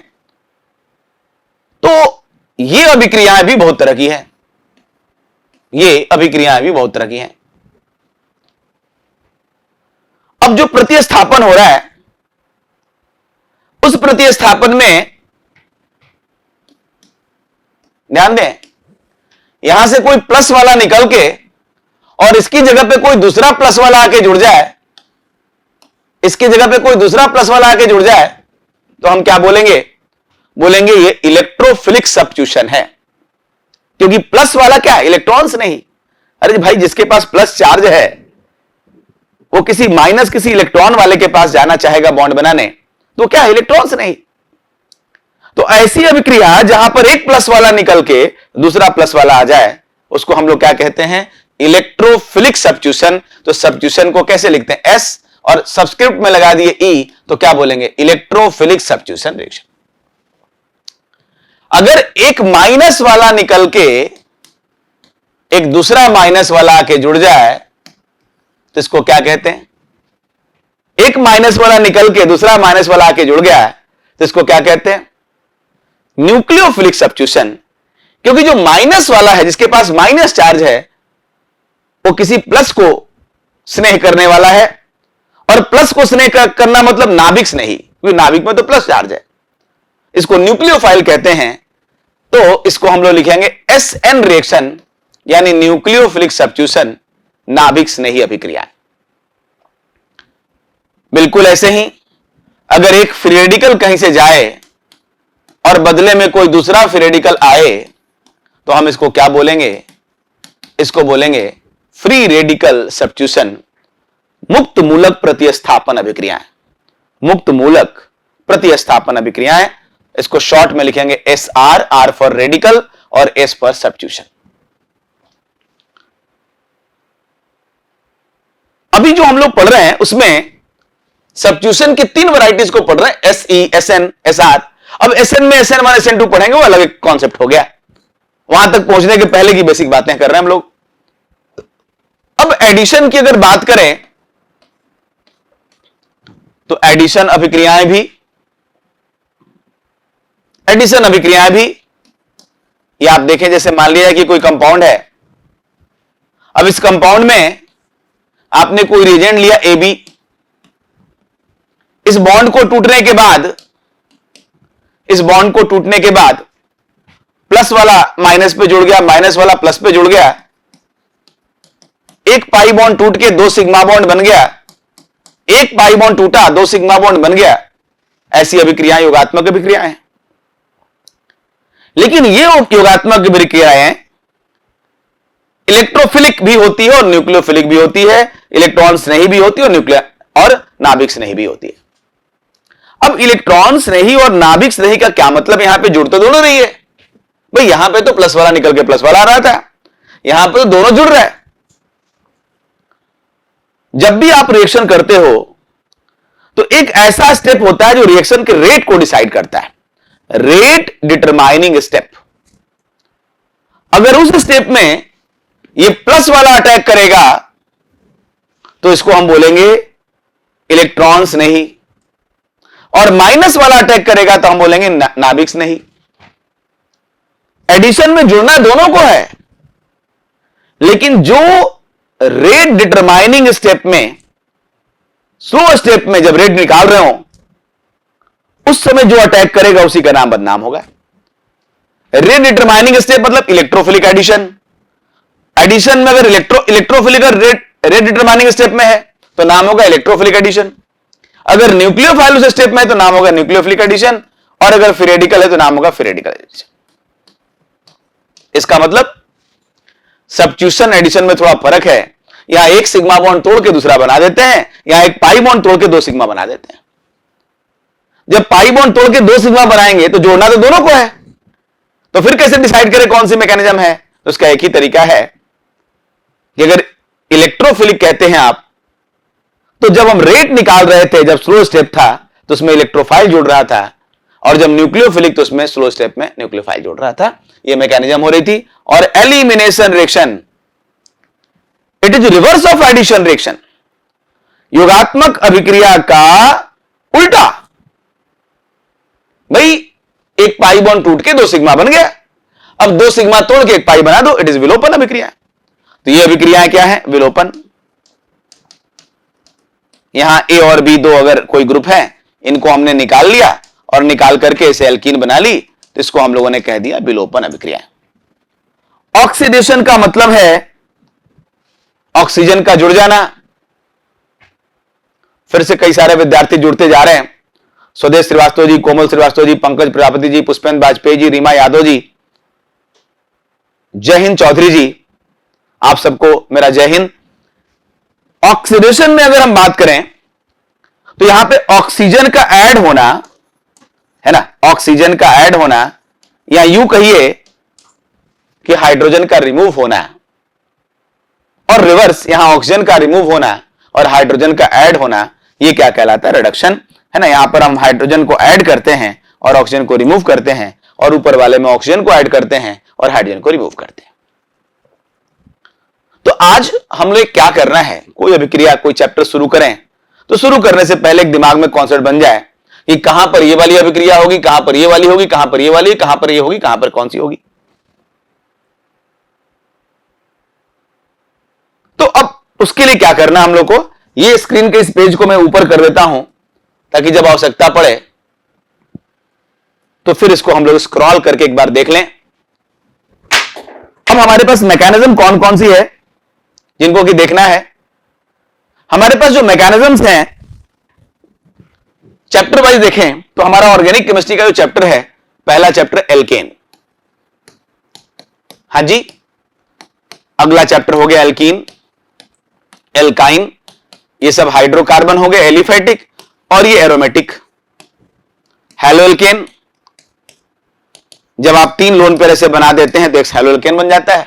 तो ये अभिक्रियाएं भी बहुत तरह की हैं। ये अभिक्रियाएं भी बहुत तरह की हैं। अब जो प्रतिस्थापन हो रहा है उस प्रतिस्थापन में ध्यान दें, यहां से कोई प्लस वाला निकल के और इसकी जगह पे कोई दूसरा प्लस वाला आके जुड़ जाए, इसकी जगह पे कोई दूसरा प्लस वाला आके जुड़ जाए तो हम क्या बोलेंगे? बोलेंगे ये इलेक्ट्रोफिलिक सब्स्टिट्यूशन है। क्योंकि प्लस वाला क्या है? इलेक्ट्रॉन्स नहीं। अरे भाई, जिसके पास प्लस चार्ज है वो किसी माइनस किसी इलेक्ट्रॉन वाले के पास जाना चाहेगा बॉन्ड बनाने, तो क्या है? इलेक्ट्रॉन्स नहीं। तो ऐसी अभिक्रिया जहां पर एक प्लस वाला निकल के दूसरा प्लस वाला आ जाए उसको हम लोग क्या कहते हैं? Electrophilic substitution. तो सब्स्टिट्यूशन को कैसे लिखते हैं? एस और सबस्क्रिप्ट में लगा दिए ई, तो क्या बोलेंगे? Electrophilic substitution reaction. अगर एक माइनस वाला निकल के एक दूसरा माइनस वाला आके जुड़ जाए तो इसको क्या कहते हैं? एक माइनस वाला निकल के दूसरा माइनस वाला आके जुड़ गया है तो इसको क्या कहते हैं? Nucleophilic substitution. क्योंकि जो माइनस वाला है, जिसके पास माइनस चार्ज है, वो किसी प्लस को स्नेह करने वाला है। और प्लस को स्नेह करना मतलब नाभिक स्नेही, क्योंकि नाभिक में तो प्लस चार्ज है। इसको न्यूक्लियोफाइल कहते हैं। तो इसको हम लोग लिखेंगे SN रिएक्शन, यानी न्यूक्लियोफिलिक सब्स्टिट्यूशन, नाभिक स्नेही अभिक्रिया। बिल्कुल ऐसे ही अगर एक फ्री रेडिकल कहीं से जाए और बदले में कोई दूसरा फ्री रेडिकल आए तो हम इसको क्या बोलेंगे? इसको बोलेंगे फ्री रेडिकल सब्स्टिट्यूशन, मुक्त मूलक प्रतिस्थापन अभिक्रियाएं। मुक्त मूलक प्रतिस्थापन अभिक्रियाएं, इसको शॉर्ट में लिखेंगे SR, R फॉर रेडिकल और S फॉर सब्स्टिट्यूशन। अभी जो हम लोग पढ़ रहे हैं उसमें सब्स्टिट्यूशन की 3 वैरायटीज को पढ़ रहे हैं, SE, SN, SR। अब SN में SN1, SN2 पढ़ेंगे, वो अलग एक कॉन्सेप्ट हो गया। वहां तक पहुंचने के पहले की बेसिक बातें कर रहे हैं हम लोग। अब एडिशन की अगर बात करें तो एडिशन अभिक्रियाएं भी ये आप देखें, जैसे मान लिया कि कोई कंपाउंड है। अब इस कंपाउंड में आपने कोई रिएजेंट लिया AB। इस बॉन्ड को टूटने के बाद प्लस वाला माइनस पे जुड़ गया, माइनस वाला प्लस पे जुड़ गया, एक पाई बॉन्ड टूट के 2 सिग्मा बॉन्ड बन गया, एक पाई बॉन्ड टूटा 2 सिग्मा बॉन्ड बन गया। ऐसी अभिक्रियाएं योगात्मक अभिक्रियाएं हैं। लेकिन ये योगात्मक अभिक्रियाएं इलेक्ट्रोफिलिक भी होती है और न्यूक्लियोफिलिक भी होती है, इलेक्ट्रॉन्स नहीं भी होती और और नाभिक नहीं भी होती है। अब इलेक्ट्रॉन्स नहीं और नाभिक नहीं का क्या मतलब? यहां पे जुड़ तो दोनों रही है भाई। यहां पे तो प्लस वाला निकल के प्लस वाला आ रहा था, यहां पे तो दोनों जुड़ रहा है। जब भी आप रिएक्शन करते हो तो एक ऐसा स्टेप होता है जो रिएक्शन के रेट को डिसाइड करता है, रेट डिटरमाइनिंग स्टेप। अगर उस स्टेप में ये प्लस वाला अटैक करेगा तो इसको हम बोलेंगे इलेक्ट्रॉन्स नहीं, और माइनस वाला अटैक करेगा तो हम बोलेंगे नाभिक नहीं। एडिशन में जुड़ना दोनों को है, लेकिन जो रेट डिटरमाइनिंग स्टेप में, स्लो स्टेप में जब रेट निकाल रहे हो उस समय जो अटैक करेगा उसी का नाम बदनाम होगा। रेट डिटरमाइनिंग स्टेप मतलब इलेक्ट्रोफिलिक एडिशन। एडिशन में अगर इलेक्ट्रोफिलिक रेट डिटरमाइनिंग स्टेप में है तो नाम होगा इलेक्ट्रोफिलिक एडिशन। अगर न्यूक्लियोफाइल उस स्टेप में है तो नाम होगा न्यूक्लियोफिलिक एडिशन, और अगर फ्री रेडिकल है तो नाम होगा फ्री रेडिकल एडिशन। इसका मतलब सब्स्टिट्यूशन एडिशन में थोड़ा फर्क है। यहां एक सिग्मा बॉन्ड तोड़ के दूसरा बना देते हैं, यहां एक पाई बॉन्ड तोड़ के 2 सिग्मा बना देते हैं। जब पाई बॉन्ड तोड़ के 2 सिग्मा बनाएंगे तो जोड़ना तो दोनों को है, तो फिर कैसे डिसाइड करें कौन सी मैकेनिज्म है? तो उसका एक ही तरीका है कि अगर इलेक्ट्रोफिलिक कहते हैं आप तो जब हम रेट निकाल रहे थे, जब स्लो स्टेप था तो उसमें इलेक्ट्रोफाइल जुड़ रहा था, और जब न्यूक्लियोफिलिक तो उसमें स्लो स्टेप में न्यूक्लियोफाइल जुड़ रहा था। यह मैकेनिज्म हो रही थी। और elimination reaction, it is reverse of addition reaction, योगात्मक अभिक्रिया का उल्टा। भाई एक पाई बॉन्ड टूट के 2 सिग्मा बन गया, अब 2 सिग्मा तोड़ के 1 पाई बना दो, इट इज विलोपन अभिक्रिया। तो ये अभिक्रियाएं क्या है? विलोपन। यहां ए और बी 2 अगर कोई ग्रुप है, इनको हमने निकाल लिया और निकाल करके इसे एल्कीन बना ली, तो इसको हम लोगों ने कह दिया विलोपन अभिक्रिया। ऑक्सीडेशन का मतलब है ऑक्सीजन का जुड़ जाना। फिर से कई सारे विद्यार्थी जुड़ते जा रहे हैं। स्वदेश श्रीवास्तव जी, कोमल श्रीवास्तव जी, पंकज प्रजापति जी, पुष्पेंद्र वाजपेयी जी, रीमा यादव जी, जय हिंद चौधरी जी, आप सबको मेरा जय हिंद। ऑक्सीडेशन में अगर हम बात करें तो यहां पे ऑक्सीजन का ऐड होना है ना, ऑक्सीजन का ऐड होना, या यूं कहिए कि हाइड्रोजन का रिमूव होना, और रिवर्स यहां ऑक्सीजन का रिमूव होना और हाइड्रोजन का ऐड होना, यह क्या कहलाता है? रिडक्शन, है ना। यहां पर हम हाइड्रोजन को ऐड करते हैं और ऑक्सीजन को रिमूव करते हैं, और ऊपर वाले में ऑक्सीजन को ऐड करते हैं और हाइड्रोजन को रिमूव करते हैं। तो आज हम लोग क्या करना है, कोई अभिक्रिया, कोई चैप्टर शुरू करें तो शुरू करने से पहले एक दिमाग में कॉन्सेप्ट बन जाए कि कहां पर ये वाली अभिक्रिया होगी, कहां पर ये वाली होगी, कहां पर ये वाली, कहां पर ये होगी, कहां पर कौन सी होगी। तो अब उसके लिए क्या करना हम लोग को, ये स्क्रीन के इस पेज को मैं ऊपर कर देता हूं ताकि जब आवश्यकता पड़े तो फिर इसको हम लोग स्क्रॉल करके एक बार देख लें। अब हमारे पास मैकेनिज्म कौन कौन सी है जिनको कि देखना है। हमारे पास जो मैकेनिज्म्स हैं, चैप्टर वाइज देखें तो हमारा ऑर्गेनिक केमिस्ट्री का जो चैप्टर है, पहला चैप्टर एल्केन। हां जी, अगला चैप्टर हो गया एल्कीन, एल्काइन, ये सब हाइड्रोकार्बन हो गए एलिफेटिक, और ये एरोमेटिक। हैलोएल्केन, जब आप 3 लोन पेयर ऐसे बना देते हैं तो एक हैलोएल्केन बन जाता है,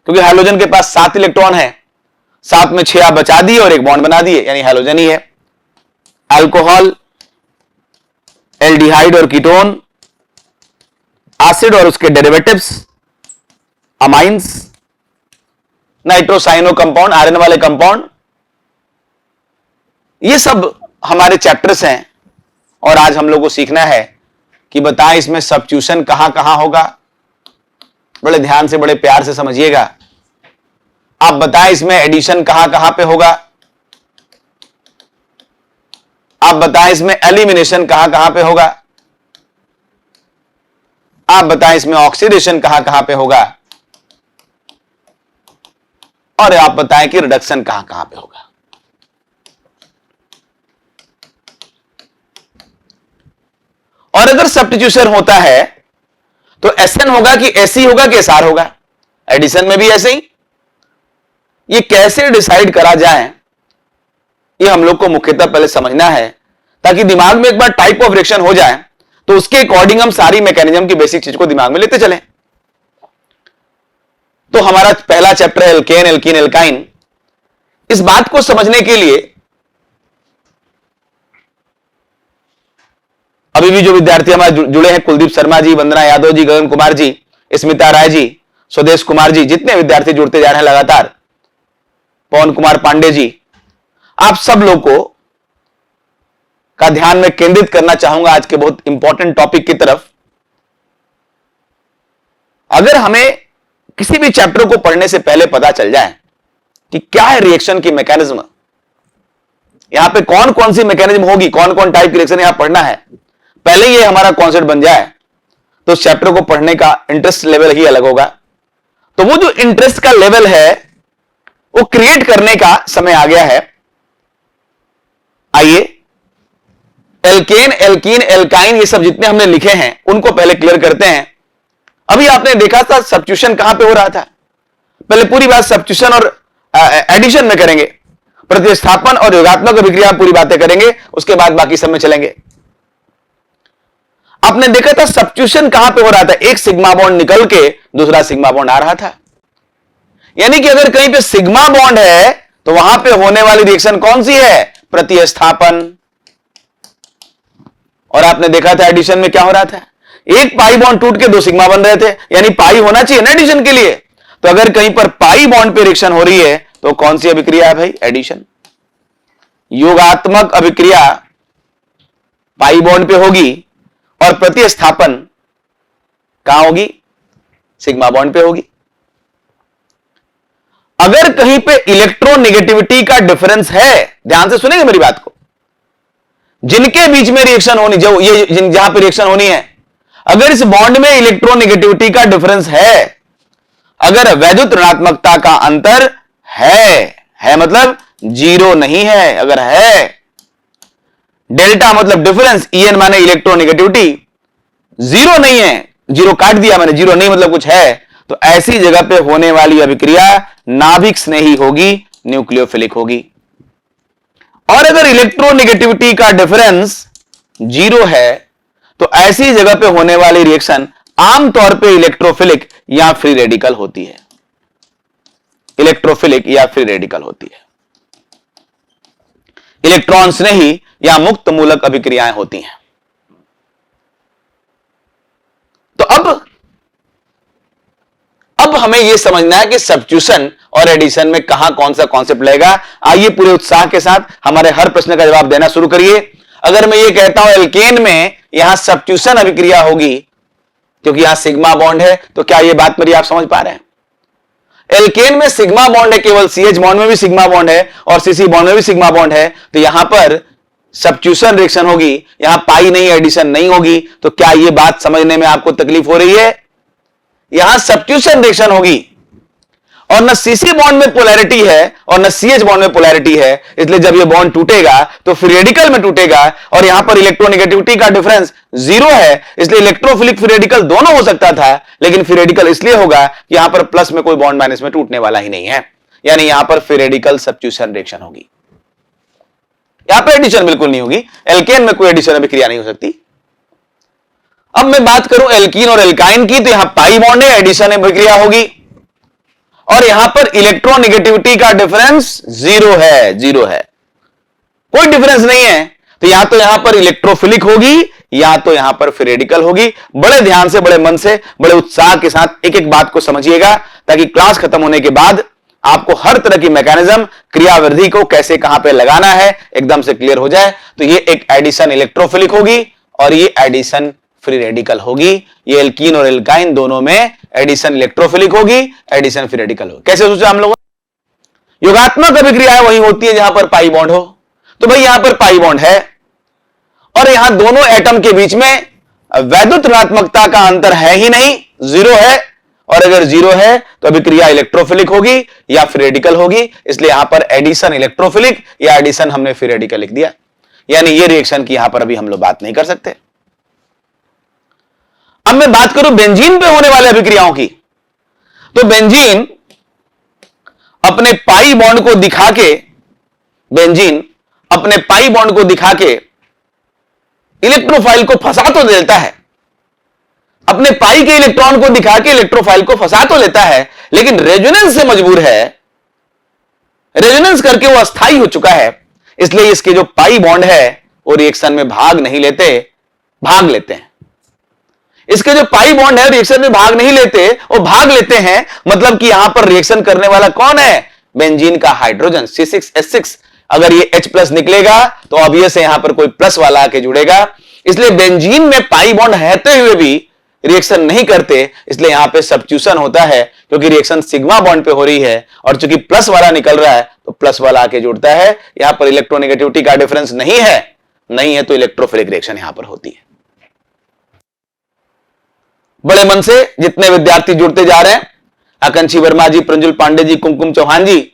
क्योंकि हाइड्रोजन के पास 7 इलेक्ट्रॉन है, 7 में 6 आप बचा दिए और एक बॉन्ड बना दिए, यानी हाइड्रोजन ही है। अल्कोहल, एल्डिहाइड और कीटोन, एसिड और उसके डेरिवेटिव्स, अमाइंस, नाइट्रोसाइनो कंपाउंड, आयरन वाले कंपाउंड, ये सब हमारे चैप्टर्स हैं। और आज हम लोग को सीखना है कि बताएं इसमें सब्स्टिट्यूशन कहां कहां होगा। बड़े ध्यान से, बड़े प्यार से समझिएगा। आप बताएं इसमें एडिशन कहां कहां पे होगा। आप बताएं इसमें एलिमिनेशन कहां कहां पे होगा। आप बताएं इसमें ऑक्सीडेशन कहां कहां पे होगा। और आप बताएं कि रिडक्शन कहां कहां पे होगा। और अगर सब्स्टिट्यूशन होता है तो एसएन होगा कि एसई होगा कि एसआर होगा। एडिशन में भी ऐसे ही। ये कैसे डिसाइड करा जाए, ये हम लोग को मुख्यतः पहले समझना है, ताकि दिमाग में एक बार टाइप ऑफ रिएक्शन हो जाए तो उसके अकॉर्डिंग हम सारी मैकेनिज्म की बेसिक चीज को दिमाग में लेते चलें। तो हमारा पहला चैप्टर है एल्केन, एल्कीन, एल्काइन। इस बात को समझने के लिए अभी भी जो विद्यार्थी हमारे जुड़े हैं, कुलदीप शर्मा जी, वंदना यादव जी, गगन कुमार जी, स्मिता राय जी, स्वदेश कुमार जी, जितने विद्यार्थी जुड़ते जा रहे हैं लगातार, पवन कुमार पांडे जी, आप सब लोग को का ध्यान में केंद्रित करना चाहूंगा आज के बहुत इंपॉर्टेंट टॉपिक की तरफ। अगर हमें किसी भी चैप्टर को पढ़ने से पहले पता चल जाए कि क्या है रिएक्शन की मैकेनिज्म, यहां पे कौन कौन सी मैकेनिज्म होगी, कौन कौन टाइप की रिएक्शन यहां पढ़ना है, पहले ये हमारा कॉन्सेप्ट बन जाए तो उस चैप्टर को पढ़ने का इंटरेस्ट लेवल ही अलग होगा। तो वो जो इंटरेस्ट का लेवल है वो क्रिएट करने का समय आ गया है। आइए, एल्केन, एल्कीन, एल्काइन, ये सब जितने हमने लिखे हैं उनको पहले क्लियर करते हैं। अभी आपने देखा था सब्स्टिट्यूशन कहां पे हो रहा था। पहले पूरी बात सब्स्टिट्यूशन और एडिशन में करेंगे, प्रतिस्थापन और योगात्मक अभिक्रिया पूरी बातें करेंगे, उसके बाद बाकी सब में चलेंगे। आपने देखा था सब्स्टिट्यूशन कहां पे हो रहा था, एक सिग्मा बॉन्ड निकल के दूसरा सिग्मा बॉन्ड आ रहा था। यानी कि अगर कहीं पे सिग्मा बॉन्ड है तो वहां पे होने वाली रिएक्शन कौन सी है? प्रतिस्थापन। और आपने देखा था एडिशन में क्या हो रहा था, एक पाई बॉन्ड टूट के 2 सिग्मा बन रहे थे, यानी पाई होना चाहिए ना एडिशन के लिए। तो अगर कहीं पर पाई बॉन्ड पे रिएक्शन हो रही है तो कौन सी अभिक्रिया है भाई? एडिशन। योगात्मक अभिक्रिया पाई बॉन्ड पे होगी और प्रतिस्थापन कहां होगी? सिग्मा बॉन्ड पे होगी। अगर कहीं पे इलेक्ट्रोनेगेटिविटी का डिफरेंस है, ध्यान से सुनेंगे मेरी बात को, जिनके बीच में रिएक्शन होनी, जो ये जहां पे रिएक्शन होनी है, अगर इस बॉन्ड में इलेक्ट्रोनेगेटिविटी का डिफरेंस है, अगर वैद्युत ऋणात्मकता का अंतर है मतलब जीरो नहीं है, अगर है, डेल्टा मतलब डिफरेंस, ईएन माने इलेक्ट्रोनेगेटिविटी, जीरो नहीं है, जीरो काट दिया मैंने, जीरो नहीं मतलब कुछ है, तो ऐसी जगह पे होने वाली अभिक्रिया नाभिक स्नेही होगी, न्यूक्लियोफिलिक होगी। और अगर इलेक्ट्रोनेगेटिविटी का डिफरेंस जीरो है तो ऐसी जगह पे होने वाली रिएक्शन आमतौर पे इलेक्ट्रोफिलिक या फ्री रेडिकल होती है, इलेक्ट्रोफिलिक या फ्री रेडिकल होती है। इलेक्ट्रॉन स्नेही या मुक्त मूलक अभिक्रियाएं होती हैं। तो अब हमें यह समझना है कि सब्स्टिट्यूशन और एडिशन में कहां कौन सा कॉन्सेप्ट लगेगा। आइए पूरे उत्साह के साथ हमारे हर प्रश्न का जवाब देना शुरू करिए। अगर मैं ये कहता हूं एल्केन में यहां सब्स्टिट्यूशन अभिक्रिया होगी क्योंकि यहां सिग्मा बॉन्ड है, तो क्या यह बात मेरी आप समझ पा रहे हैं? एल्केन में सिग्मा बॉन्ड है, केवल सीएच बॉन्ड में भी सिग्मा बॉन्ड है और सीसी बॉन्ड में भी सिग्मा बॉन्ड है, तो यहां पर सब्स्टिट्यूशन रिएक्शन होगी, यहां पाई नहीं, एडिशन नहीं होगी। तो क्या यह बात समझने में आपको तकलीफ हो रही है? यहां सब्स्टिट्यूशन रिएक्शन होगी और न सीसी बॉन्ड में पोलैरिटी है और न सीएच बॉन्ड में पोलैरिटी है, इसलिए जब यह बॉन्ड टूटेगा तो फ्री रेडिकल में टूटेगा और यहां पर इलेक्ट्रोनेगेटिविटी का डिफरेंस जीरो है, इसलिए इलेक्ट्रोफिलिक फ्री रेडिकल दोनों हो सकता था, लेकिन फ्री रेडिकल इसलिए होगा कि यहां पर प्लस में कोई बॉन्ड माइनस में टूटने वाला ही नहीं है, यानी यहां पर फ्री रेडिकल सब्स्टिट्यूशन रिएक्शन होगी। यहां पर एडिशन बिल्कुल नहीं होगी, एल्केन में कोई एडिशन अभिक्रिया नहीं हो सकती। अब मैं बात करूं एल्कीन और एल्काइन की, तो यहां पाई बॉन्ड है, एडिशन अभिक्रिया होगी और यहां पर इलेक्ट्रोनेगेटिविटी का डिफरेंस जीरो है, कोई डिफरेंस नहीं है, तो यहां पर इलेक्ट्रोफिलिक होगी या तो यहां पर फ्री रेडिकल होगी। बड़े ध्यान से, बड़े मन से, बड़े उत्साह के साथ एक एक बात को समझिएगा ताकि क्लास खत्म होने के बाद आपको हर तरह की मैकेनिज्म, क्रियाविधि को कैसे कहां पे लगाना है एकदम से क्लियर हो जाए। तो ये एक एडिशन इलेक्ट्रोफिलिक होगी और ये एडिशन फ्री रेडिकल होगी। ये एल्कीन और एल्काइन दोनों में एडिशन इलेक्ट्रोफिलिक होगी, एडिशन फ्री रेडिकल होगी। कैसे सोचा हम लोगों ने? योगात्मक अभिक्रिया वही होती है जहां पर पाई बॉन्ड हो, तो भाई यहां पर पाई बॉन्ड है और यहां दोनों एटम के बीच में वैद्युत ऋणात्मकता का अंतर है ही नहीं, जीरो है, और अगर जीरो है तो अभिक्रिया इलेक्ट्रोफिलिक होगी या फ्री रेडिकल होगी, इसलिए यहां पर एडिशन इलेक्ट्रोफिलिक या एडिशन हमने फ्री रेडिकल लिख दिया, यानी ये रिएक्शन की यहां पर अभी हम लोग बात नहीं कर सकते। अब मैं बात करूं बेंजीन पे होने वाले अभिक्रियाओं की, तो बेंजीन अपने पाई बॉन्ड को दिखा के, बेंजीन अपने पाई बॉन्ड को दिखा के इलेक्ट्रोफाइल को फंसा तो देता है, अपने पाई के इलेक्ट्रॉन को दिखा के इलेक्ट्रोफाइल को फंसा तो लेता है, लेकिन रेजोनेंस से मजबूर है, रेजोनेंस करके वो अस्थायी हो चुका है, इसलिए इसके जो पाई बॉन्ड है वो रिएक्शन में भाग नहीं लेते, भाग लेते हैं। इसके जो पाई बॉन्ड है रिएक्शन में भाग नहीं लेते, वो भाग लेते हैं, मतलब कि यहां पर रिएक्शन करने वाला कौन है? बेंजीन का हाइड्रोजन C6H6। अगर ये H+ निकलेगा तो ऑब्वियस है यहां पर कोई प्लस वाला आके जुड़ेगा, इसलिए बेंजीन में पाई बॉन्ड रहते हुए भी रिएक्शन नहीं करते, इसलिए यहां पे सब्स्टिट्यूशन होता है क्योंकि रिएक्शन सिग्मा बॉन्ड पे हो रही है और चूंकि प्लस वाला निकल रहा है तो प्लस वाला आके जुड़ता है। यहां पर इलेक्ट्रोनेगेटिविटी का डिफरेंस नहीं है तो इलेक्ट्रोफिलिक रिएक्शन यहां पर होती है। बड़े मन से जितने विद्यार्थी जुड़ते जा रहे हैं, आकांक्षी वर्मा जी, प्रंजुल पांडे जी, कुमकुम चौहान जी,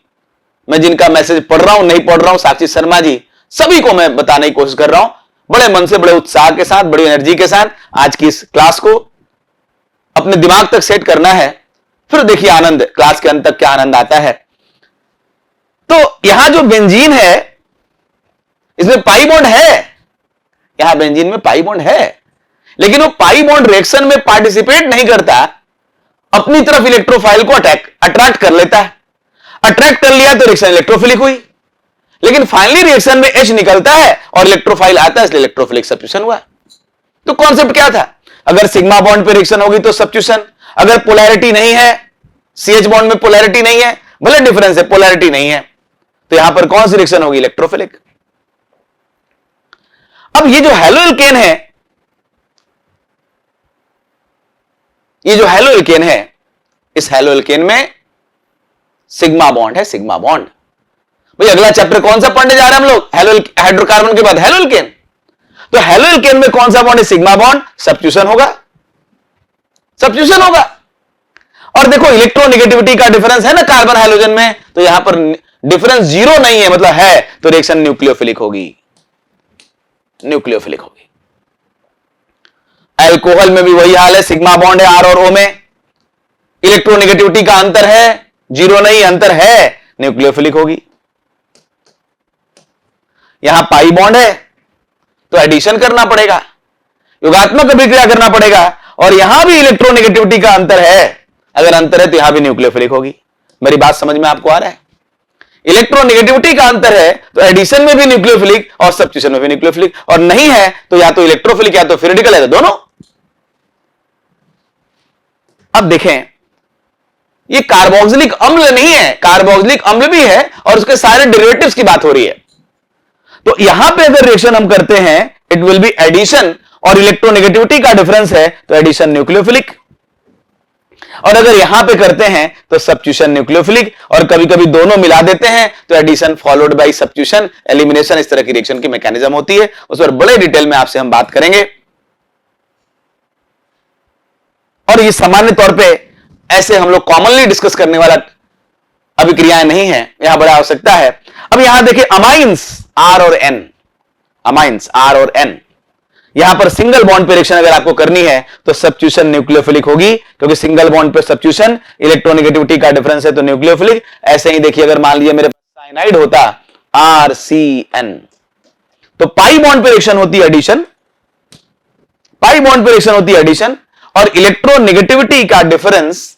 मैं जिनका मैसेज पढ़ रहा हूं नहीं पढ़ रहा हूं, साक्षी शर्मा जी, सभी को मैं बताने की कोशिश कर रहा हूं बड़े मन से, बड़े उत्साह के साथ, बड़ी एनर्जी के साथ आज की इस क्लास को अपने दिमाग तक सेट करना है। फिर देखिए आनंद, क्लास के अंत तक क्या आनंद आता है। तो यहां जो बेंजीन है इसमें पाई बॉन्ड है, यहां बेंजीन में पाई बॉन्ड है, लेकिन वो पाई बॉन्ड रिएक्शन में पार्टिसिपेट नहीं करता, अपनी तरफ इलेक्ट्रोफाइल को अट्रैक्ट कर लेता है। अट्रैक्ट कर लिया तो रिएक्शन इलेक्ट्रोफिलिक हुई, लेकिन फाइनली रिएक्शन में H निकलता है और इलेक्ट्रोफाइल आता है, इसलिए इलेक्ट्रोफिलिक सब्स्टिट्यूशन हुआ। तो कॉन्सेप्ट क्या था? अगर सिग्मा बॉन्ड पे रिएक्शन होगी तो सब्स्टिट्यूशन, अगर पोलैरिटी नहीं है, CH बॉन्ड में पोलैरिटी नहीं है, भले डिफरेंस है, पोलैरिटी नहीं है, तो यहां पर कौन सी रिएक्शन होगी? इलेक्ट्रोफिलिक। अब ये जो हैलोएल्केन है, ये जो हैलोएल्केन है, इस हैलोएल्केन में सिग्मा बॉन्ड है, सिग्मा बॉन्ड। भाई अगला चैप्टर कौन सा पढ़ने जा रहे हैं हम लोग? हाइड्रोकार्बन के बाद हैलोएल्केन। तो हैलोएल्केन में कौन सा बॉन्ड है? Sigma bond. सब्स्टिट्यूशन होगा, सब्स्टिट्यूशन होगा। और देखो इलेक्ट्रोनेगेटिविटी का डिफरेंस है ना कार्बन हाइड्रोजन में, तो यहां पर डिफरेंस जीरो नहीं है, मतलब है, तो रिएक्शन न्यूक्लियोफिलिक होगी, न्यूक्लियोफिलिक होगी। अल्कोहल में भी वही हाल है, सिग्मा बॉन्ड है R और O में, इलेक्ट्रोनेगेटिविटी का अंतर है, जीरो नहीं, अंतर है, न्यूक्लियोफिलिक होगी। यहां पाई बॉन्ड है तो एडिशन करना पड़ेगा, योगात्मक अभिक्रिया करना पड़ेगा, और यहां भी इलेक्ट्रोनेगेटिविटी का अंतर है, अगर अंतर है तो यहां भी न्यूक्लियोफिलिक होगी। मेरी बात समझ में आपको आ रहा है? इलेक्ट्रोनेगेटिविटी का अंतर है तो एडिशन में भी न्यूक्लियोफिलिक और सब्स्टिट्यूशन में भी न्यूक्लियोफिलिक, और नहीं है तो या तो इलेक्ट्रोफिलिक या तो फेरिडिकल है, तो दोनों। अब देखें, ये कार्बोक्सिलिक अम्ल नहीं है, कार्बोक्सिलिक अम्ल भी है और उसके सारे डेरिवेटिव्स की बात हो रही है। तो यहां पे अगर रिएक्शन हम करते हैं, इट विल बी एडिशन, और इलेक्ट्रोनेगेटिविटी का डिफरेंस है तो एडिशन न्यूक्लियोफिलिक, और अगर यहां पे करते हैं तो सब्स्टिट्यूशन न्यूक्लियोफिलिक, और कभी कभी दोनों मिला देते हैं तो addition followed by substitution, elimination, इस तरह की रिएक्शन की मैकेनिज्म होती है, उस पर बड़े डिटेल में आपसे हम बात करेंगे। और ये सामान्य तौर पे ऐसे हम लोग कॉमनली डिस्कस करने वाला अभिक्रियाएं नहीं है, यहां बड़ा आवश्यकता है। अब यहां देखिए अमाइंस R और N, अमाइंस R और N, यहां पर सिंगल बॉन्ड पे रिएक्शन अगर आपको करनी है तो सब्स्टिट्यूशन न्यूक्लियोफिलिक होगी, क्योंकि सिंगल बॉन्ड पे सब्स्टिट्यूशन, इलेक्ट्रोनेगेटिविटी का डिफरेंस है तो न्यूक्लियोफिलिक। ऐसे ही देखिए, अगर मान लीजिए मेरे पास साइनाइड होता RCN, तो पाई बॉन्ड पे रिएक्शन होती है एडिशन, पाई बॉन्ड पे रिएक्शन होती है एडिशन, और इलेक्ट्रोनेगेटिविटी का डिफरेंस,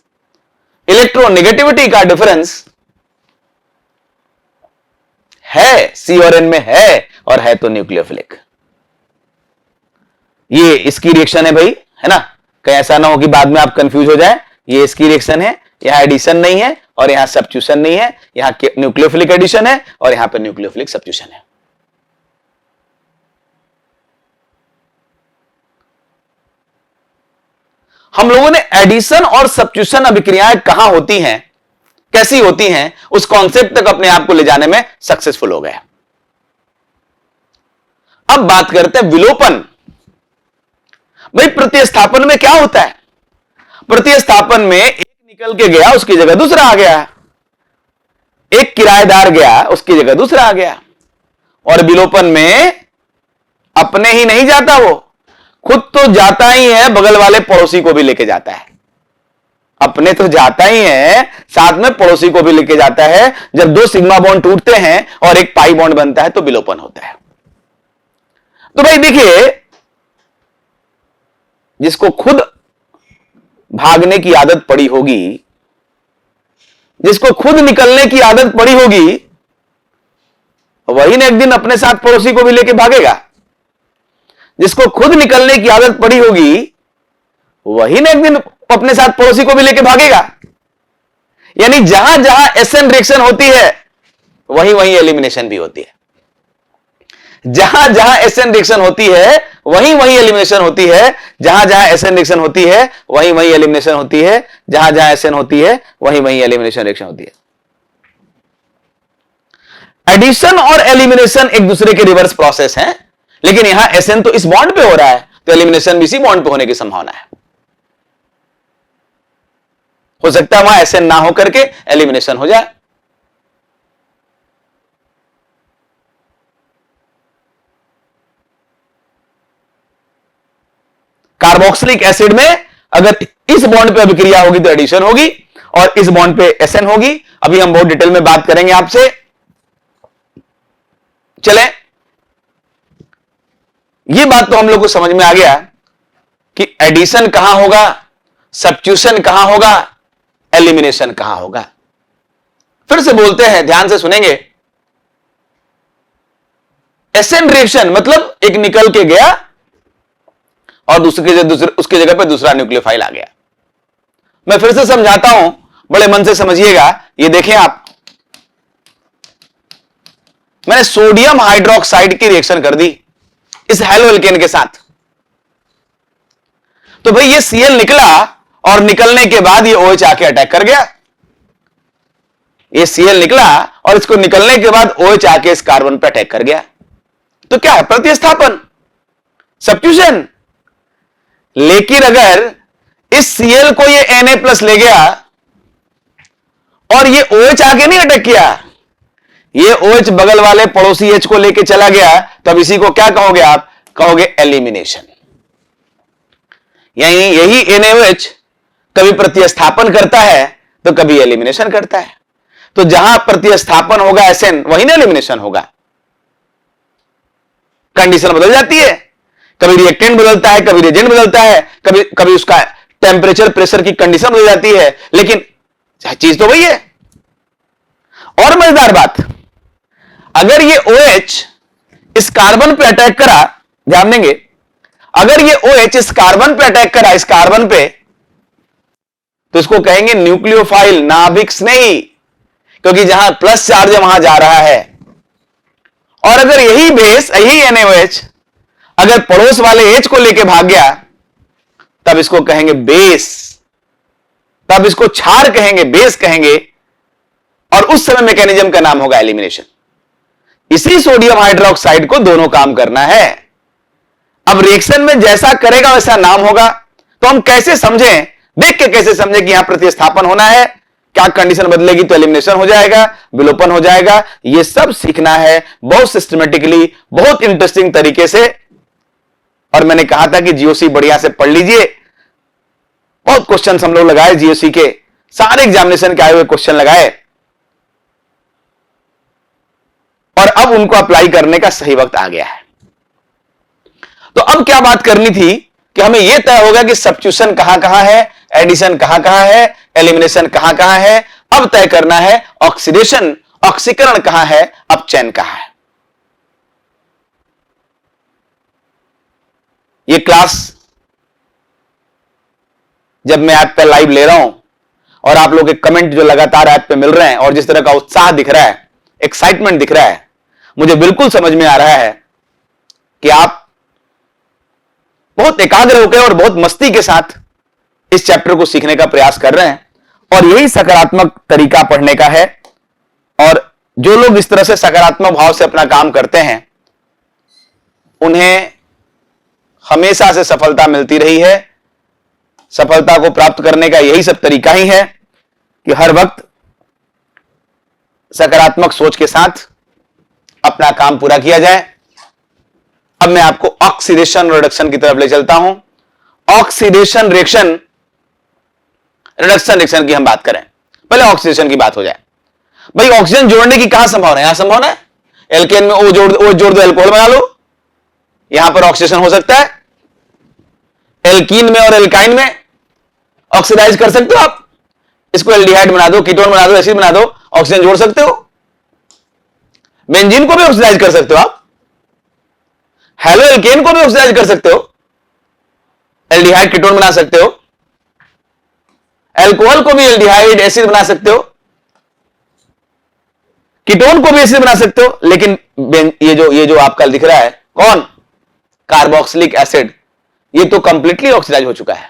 इलेक्ट्रोनेगेटिविटी का डिफरेंस है, C और N में है, और है तो न्यूक्लियोफिलिक। ये इसकी रिएक्शन है भाई, है ना, कहीं ऐसा ना हो कि बाद में आप कंफ्यूज हो जाए। ये इसकी रिएक्शन है, यहां एडिशन नहीं है और यहां सब्स्टिट्यूशन नहीं है, यहां न्यूक्लियोफिलिक एडिशन है और यहां पर न्यूक्लियोफिलिक सब्स्टिट्यूशन है। हम लोगों ने एडिशन और सब्स्टिट्यूशन अभिक्रियाएं कहां होती हैं, कैसी होती हैं, उस कॉन्सेप्ट तक अपने आप को ले जाने में सक्सेसफुल हो गए। अब बात करते हैं विलोपन। भाई प्रतिस्थापन में क्या होता है? प्रतिस्थापन में एक निकल के गया, उसकी जगह दूसरा आ गया, एक किराएदार गया, उसकी जगह दूसरा आ गया। और विलोपन में अपने ही नहीं जाता, वो खुद तो जाता ही है, बगल वाले पड़ोसी को भी लेके जाता है। अपने तो जाता ही है, साथ में पड़ोसी को भी लेके जाता है। जब दो सिग्मा बॉन्ड टूटते हैं और एक पाई बॉन्ड बनता है तो विलोपन होता है। तो भाई देखिए, जिसको खुद भागने की आदत पड़ी होगी, जिसको खुद निकलने की आदत पड़ी होगी, वही ना एक दिन अपने साथ पड़ोसी को भी लेके भागेगा। जिसको खुद निकलने की आदत पड़ी होगी, वही ना एक दिन अपने साथ पड़ोसी को भी लेके भागेगा। यानी जहां जहां एसएन रिएक्शन होती है, वहीं वहीं एलिमिनेशन भी होती है। जहां जहां एसएन रिएक्शन होती है, वहीं वहीं एलिमिनेशन होती है। जहां जहां एसएन रिएक्शन होती है, वहीं वहीं एलिमिनेशन होती है। जहां जहां एसएन होती है, वहीं वहीं एलिमिनेशन रिएक्शन होती है। एडिशन और एलिमिनेशन एक दूसरे के रिवर्स प्रोसेस हैं, लेकिन यहां एसएन तो इस बॉन्ड पे हो रहा है, तो एलिमिनेशन भी इसी बॉन्ड पे होने की संभावना है। हो सकता है वहां एसएन ना होकर के एलिमिनेशन हो जाए। कार्बोक्सिलिक एसिड में अगर इस बॉन्ड पे अभिक्रिया होगी तो एडिशन होगी, और इस बॉन्ड पे एसएन होगी। अभी हम बहुत डिटेल में बात करेंगे आपसे। चलें, यह बात तो हम लोग को समझ में आ गया कि एडिशन कहां होगा, सब्स्टिट्यूशन कहां होगा, एलिमिनेशन कहां होगा। फिर से बोलते हैं, ध्यान से सुनेंगे। एसएन रिएक्शन मतलब एक निकल के गया और उसकी जगह पे दूसरा न्यूक्लियोफाइल आ गया। मैं फिर से समझाता हूं, बड़े मन से समझिएगा। ये देखें आप, मैंने सोडियम हाइड्रोक्साइड की रिएक्शन कर दी इस हैलो एल्केन के साथ। तो भाई ये Cl निकला और निकलने के बाद ये OH आके अटैक कर गया। ये Cl निकला और इसको निकलने के बाद OH आके इस कार्बन पर अटैक कर गया। तो क्या है? प्रतिस्थापन, सब्स्टिट्यूशन। लेकिन अगर इस Cl को ये Na+ ले गया और ये OH आके नहीं अटैक किया, ये OH बगल वाले पड़ोसी H को लेके चला गया, तब इसी को क्या कहोगे आप? कहोगे एलिमिनेशन। यानी यही NaOH कभी प्रतिस्थापन करता है तो कभी एलिमिनेशन करता है। तो जहां प्रतिस्थापन होगा SN, वही ना एलिमिनेशन होगा। कंडीशन बदल जाती है, कभी रिएक्टेंट बदलता है, कभी रिएजेंट बदलता है, कभी उसका टेम्परेचर प्रेशर की कंडीशन बदल जाती है, लेकिन चीज तो वही है। और मजेदार बात, अगर ये OH इस कार्बन पे अटैक करा, ध्यान देंगे, अगर ये OH इस कार्बन पे अटैक करा, इस कार्बन पे, तो इसको कहेंगे न्यूक्लियोफाइल, नाभिक स्नेही, क्योंकि जहां प्लस चार्ज है वहां जा रहा है। और अगर यही बेस, यही NaOH अगर पड़ोस वाले H को लेके भाग गया, तब इसको कहेंगे बेस, तब इसको क्षार कहेंगे, बेस कहेंगे, और उस समय मैकेनिज्म का नाम होगा एलिमिनेशन। इसी सोडियम हाइड्रोक्साइड को दोनों काम करना है। अब रिएक्शन में जैसा करेगा वैसा नाम होगा। तो हम कैसे समझें, देख के कैसे समझें कि यहां प्रतिस्थापन होना है, क्या कंडीशन बदलेगी तो एलिमिनेशन हो जाएगा, विलोपन हो जाएगा, यह सब सीखना है बहुत सिस्टमेटिकली, बहुत इंटरेस्टिंग तरीके से। और मैंने कहा था कि जीओसी बढ़िया से पढ़ लीजिए। बहुत क्वेश्चन हम लोग लगाए जीओसी के, सारे एग्जामिनेशन के आए हुए क्वेश्चन लगाए, और अब उनको अप्लाई करने का सही वक्त आ गया है। तो अब क्या बात करनी थी कि हमें यह तय होगा कि सब्स्टिट्यूशन कहां है, एडिशन कहां है, एलिमिनेशन कहां है। अब तय करना है ऑक्सीडेशन, ऑक्सीकरण कहां है, अपचयन कहां है। ये क्लास जब मैं ऐप पे लाइव ले रहा हूं और आप लोग के कमेंट जो लगातार ऐप पे मिल रहे हैं और जिस तरह का उत्साह दिख रहा है, एक्साइटमेंट दिख रहा है, मुझे बिल्कुल समझ में आ रहा है कि आप बहुत एकाग्र होकर और बहुत मस्ती के साथ इस चैप्टर को सीखने का प्रयास कर रहे हैं। और यही सकारात्मक तरीका पढ़ने का है। और जो लोग इस तरह से सकारात्मक भाव से अपना काम करते हैं, उन्हें हमेशा से सफलता मिलती रही है। सफलता को प्राप्त करने का यही सब तरीका ही है कि हर वक्त सकारात्मक सोच के साथ अपना काम पूरा किया जाए। अब मैं आपको ऑक्सीडेशन रिडक्शन की तरफ ले चलता हूं। ऑक्सीडेशन रिएक्शन, रिडक्शन रिएक्शन की हम बात करें, पहले ऑक्सीडेशन की बात हो जाए। भाई ऑक्सीजन जोड़ने की कहां संभावना है? यहां संभावना है एल्केन में ओ जोड़ दो, एल्कोहल बना लो, यहां पर ऑक्सीडेशन हो सकता है। एल्कीन में और एल्काइन में ऑक्सीडाइज कर सकते हो आप, इसको एल्डिहाइड बना दो, कीटोन बना दो, एसिड बना दो, ऑक्सीजन जोड़ सकते हो। बेंजीन को भी ऑक्सीडाइज कर सकते हो आप, हेलो एल्केन को भी ऑक्सीडाइज कर सकते हो, एल्डिहाइड कीटोन बना सकते हो, अल्कोहल को भी एल्डिहाइड एसिड बना सकते हो, कीटोन को भी एसिड बना सकते हो। लेकिन ये जो आपका दिख रहा है कौन, कार्बोक्सिलिक एसिड, ये तो कंप्लीटली ऑक्सीडाइज हो चुका है।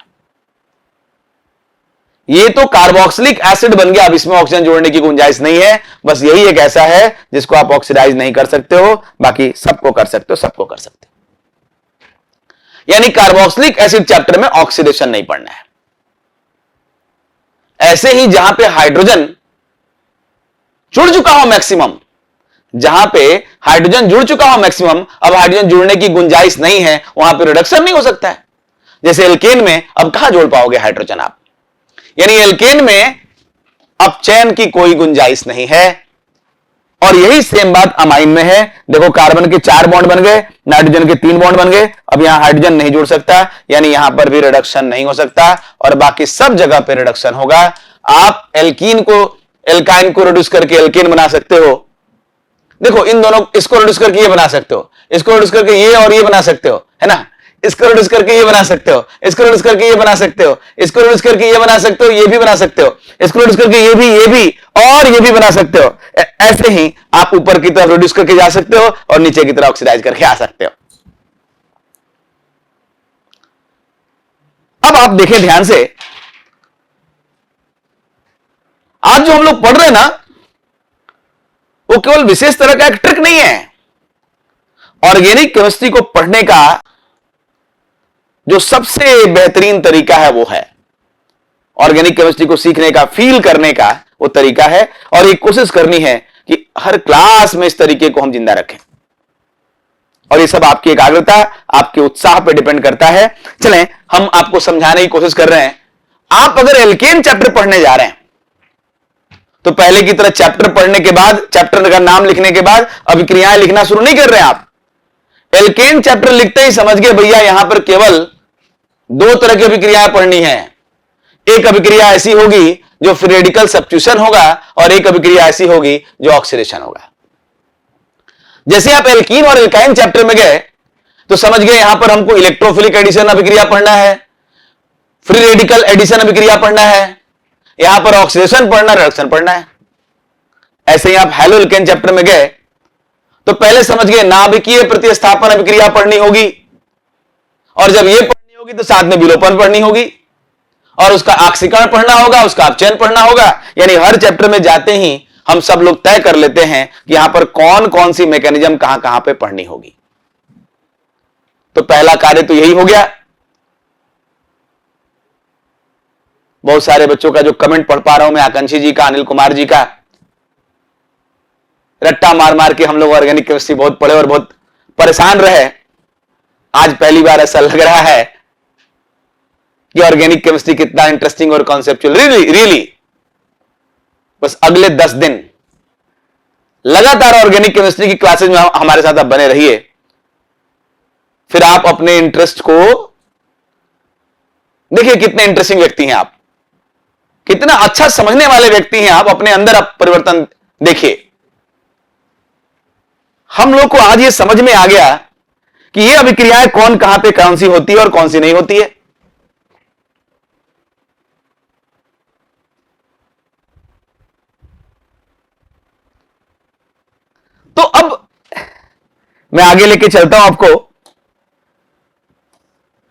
ये तो कार्बोक्सिलिक एसिड बन गया, अब इसमें ऑक्सीजन जोड़ने की गुंजाइश नहीं है। बस यही एक ऐसा है जिसको आप ऑक्सीडाइज नहीं कर सकते हो, बाकी सबको कर सकते हो, सबको कर सकते हो। यानी कार्बोक्सिलिक एसिड चैप्टर में ऑक्सीडेशन नहीं पढ़ना है। ऐसे ही जहां पे हाइड्रोजन जुड़ चुका हो मैक्सिमम, जहां पे हाइड्रोजन जुड़ चुका हो मैक्सिमम, अब हाइड्रोजन जुड़ने की गुंजाइश नहीं है, वहां पे रिडक्शन नहीं हो सकता है। जैसे एल्केन में अब कहां जोड़ पाओगे हाइड्रोजन आप, यानी एल्केन में अपचयन की कोई गुंजाइश नहीं है। और यही सेम बात अमाइन में है। देखो कार्बन के 4 बॉन्ड बन गए, नाइट्रोजन के 3 बॉन्ड बन गए, अब यहां हाइड्रोजन नहीं जुड़ सकता, यानी यहां पर भी रिडक्शन नहीं हो सकता, और बाकी सब जगह पे रिडक्शन होगा। आप एल्कीन को एल्काइन को रिड्यूस करके एल्केन बना सकते हो। देखो इन दोनों, इसको रिड्यूस करके ये बना सकते हो, इसको रिड्यूस करके ये और ये बना सकते हो, है ना। इसको रिड्यूस करके ये बना सकते हो, इसको रिड्यूस करके ये बना सकते हो, इसको रिड्यूस करके ये बना सकते हो, ये भी बना सकते हो, इसको रिड्यूस करके ये भी और ये भी बना सकते हो। ऐसे ही आप ऊपर की तरफ रिड्यूस करके जा सकते हो और नीचे की तरफ ऑक्सीडाइज करके आ सकते हो। अब आप देखें ध्यान से, आज जो हम लोग पढ़ रहे हैं ना, वो केवल विशेष तरह का एक ट्रिक नहीं है। ऑर्गेनिक केमिस्ट्री को पढ़ने का जो सबसे बेहतरीन तरीका है वो है, ऑर्गेनिक केमिस्ट्री को सीखने का, फील करने का वो तरीका है। और ये कोशिश करनी है कि हर क्लास में इस तरीके को हम जिंदा रखें। और ये सब आपकी एकाग्रता, आपके उत्साह पर डिपेंड करता है। चलें, हम आपको समझाने की कोशिश कर रहे हैं। आप अगर एल्केन चैप्टर पढ़ने जा रहे हैं तो पहले की तरह चैप्टर पढ़ने के बाद, चैप्टर का नाम लिखने के बाद अभिक्रियाएं लिखना शुरू नहीं कर रहे हैं आप। एल्केन चैप्टर लिखते ही समझ गए भैया यहां पर केवल दो तरह की अभिक्रियाएं पढ़नी है। एक अभिक्रिया ऐसी होगी जो फ्री रेडिकल सब्स्टिट्यूशन होगा और एक अभिक्रिया ऐसी होगी जो ऑक्सीडेशन होगा। जैसे आप एल्कीन और एल्काइन चैप्टर में गए तो समझ गए यहां पर हमको इलेक्ट्रोफिलिक एडिशन अभिक्रिया पढ़ना है, फ्री रेडिकल एडिशन अभिक्रिया पढ़ना है, यहां पर ऑक्सीडेशन पढ़ना, रिडक्शन पढ़ना है। ऐसे ही आप हैलो एल्केन चैप्टर में गए तो पहले समझ गए नाभिकीय प्रतिस्थापन अभिक्रिया पढ़नी होगी, और जब यह पढ़नी होगी तो साथ में विलोपन पढ़नी होगी, और उसका ऑक्सीकरण पढ़ना होगा, उसका अपचयन पढ़ना होगा। यानी हर चैप्टर में जाते ही हम सब लोग तय कर लेते हैं कि यहां पर कौन कौन सी मैकेनिज्म कहां कहां पे पढ़नी होगी। तो पहला कार्य तो यही हो गया। बहुत सारे बच्चों का जो कमेंट पढ़ पा रहा हूं मैं, आकांक्षी जी का, अनिल कुमार जी का, रट्टा मार मार के हम लोग ऑर्गेनिक केमिस्ट्री बहुत पढ़े और बहुत परेशान रहे। आज पहली बार ऐसा लग रहा है कि ऑर्गेनिक केमिस्ट्री कितना इंटरेस्टिंग और कॉन्सेप्चुअल। रियली बस अगले 10 दिन लगातार ऑर्गेनिक केमिस्ट्री की क्लासेज में हमारे साथ आप बने रहिए। फिर आप अपने इंटरेस्ट को देखिए, कितने इंटरेस्टिंग व्यक्ति हैं आप, कितना अच्छा समझने वाले व्यक्ति हैं आप। अपने अंदर आप परिवर्तन देखिए। हम लोग को आज ये समझ में आ गया कि ये अभिक्रियाएं कौन कहां पे कौन सी होती है और कौन सी नहीं होती है। तो अब मैं आगे लेके चलता हूं आपको,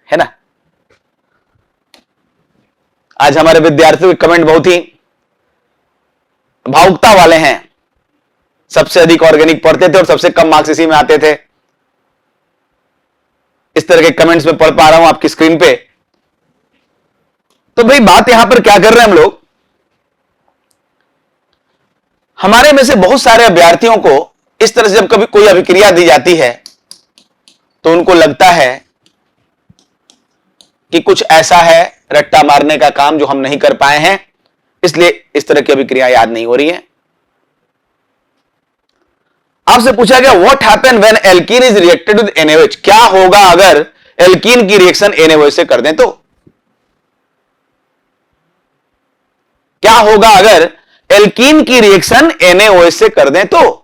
है ना। आज हमारे विद्यार्थियों के कमेंट बहुत ही भावुकता वाले हैं। सबसे अधिक ऑर्गेनिक पढ़ते थे और सबसे कम मार्क्स इसी में आते थे। इस तरह के कमेंट्स में पढ़ पा रहा हूं आपकी स्क्रीन पे। तो भाई बात यहां पर क्या कर रहे हैं हम लोग, हमारे में से बहुत सारे अभ्यर्थियों को इस तरह से जब कभी कोई अभिक्रिया दी जाती है तो उनको लगता है कि कुछ ऐसा है रट्टा मारने का काम जो हम नहीं कर पाए हैं, इसलिए इस तरह की अभिक्रिया याद नहीं हो रही है। आपसे पूछा गया what happen when alkene is reacted with NaOH, क्या होगा अगर एल्कीन की रिएक्शन NaOH से कर दें तो। क्या होगा अगर एल्कीन की रिएक्शन NaOH से कर दें तो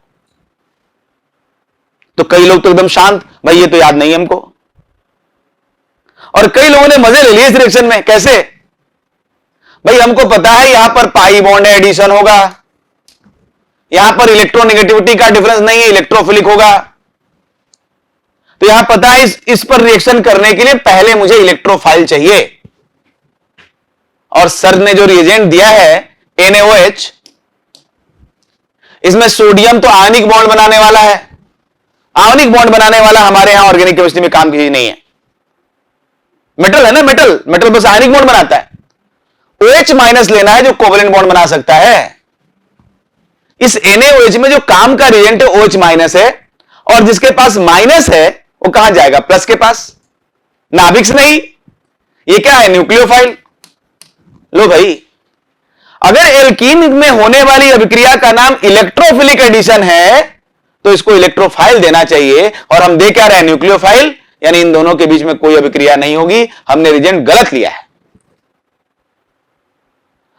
कई लोग तो एकदम शांत, भाई ये तो याद नहीं हमको। और कई लोगों ने मजे ले लिए इस रिएक्शन में। कैसे? भाई हमको पता है यहां पर पाई बॉन्ड एडिशन होगा, यहां पर इलेक्ट्रोनेगेटिविटी का डिफरेंस नहीं है, इलेक्ट्रोफिलिक होगा। तो यहां पता है इस पर रिएक्शन करने के लिए पहले मुझे इलेक्ट्रोफाइल चाहिए, और सर ने जो रिएजेंट दिया है NaOH, इसमें सोडियम तो आयनिक बॉन्ड बनाने वाला है। आयनिक बॉन्ड बनाने वाला हमारे यहां ऑर्गेनिक केमिस्ट्री में काम की चीज नहीं है। मेटल है ना, मेटल बस आयनिक बॉन्ड बनाता है। OH माइनस लेना है जो कोवेलेंट बॉन्ड बना सकता है। इस NaOH में जो काम का रिएजेंट है OH माइनस है, और जिसके पास माइनस है वो कहां जाएगा? प्लस के पास, नाभिक से नहीं। ये क्या है? न्यूक्लियोफाइल। लो भाई, अगर एल्कीन में होने वाली अभिक्रिया का नाम इलेक्ट्रोफिलिक एडिशन है तो इसको इलेक्ट्रोफाइल देना चाहिए, और हम दे क्या रहे हैं? न्यूक्लियोफाइल। यानी इन दोनों के बीच में कोई अभिक्रिया नहीं होगी, हमने रिएजेंट गलत लिया है।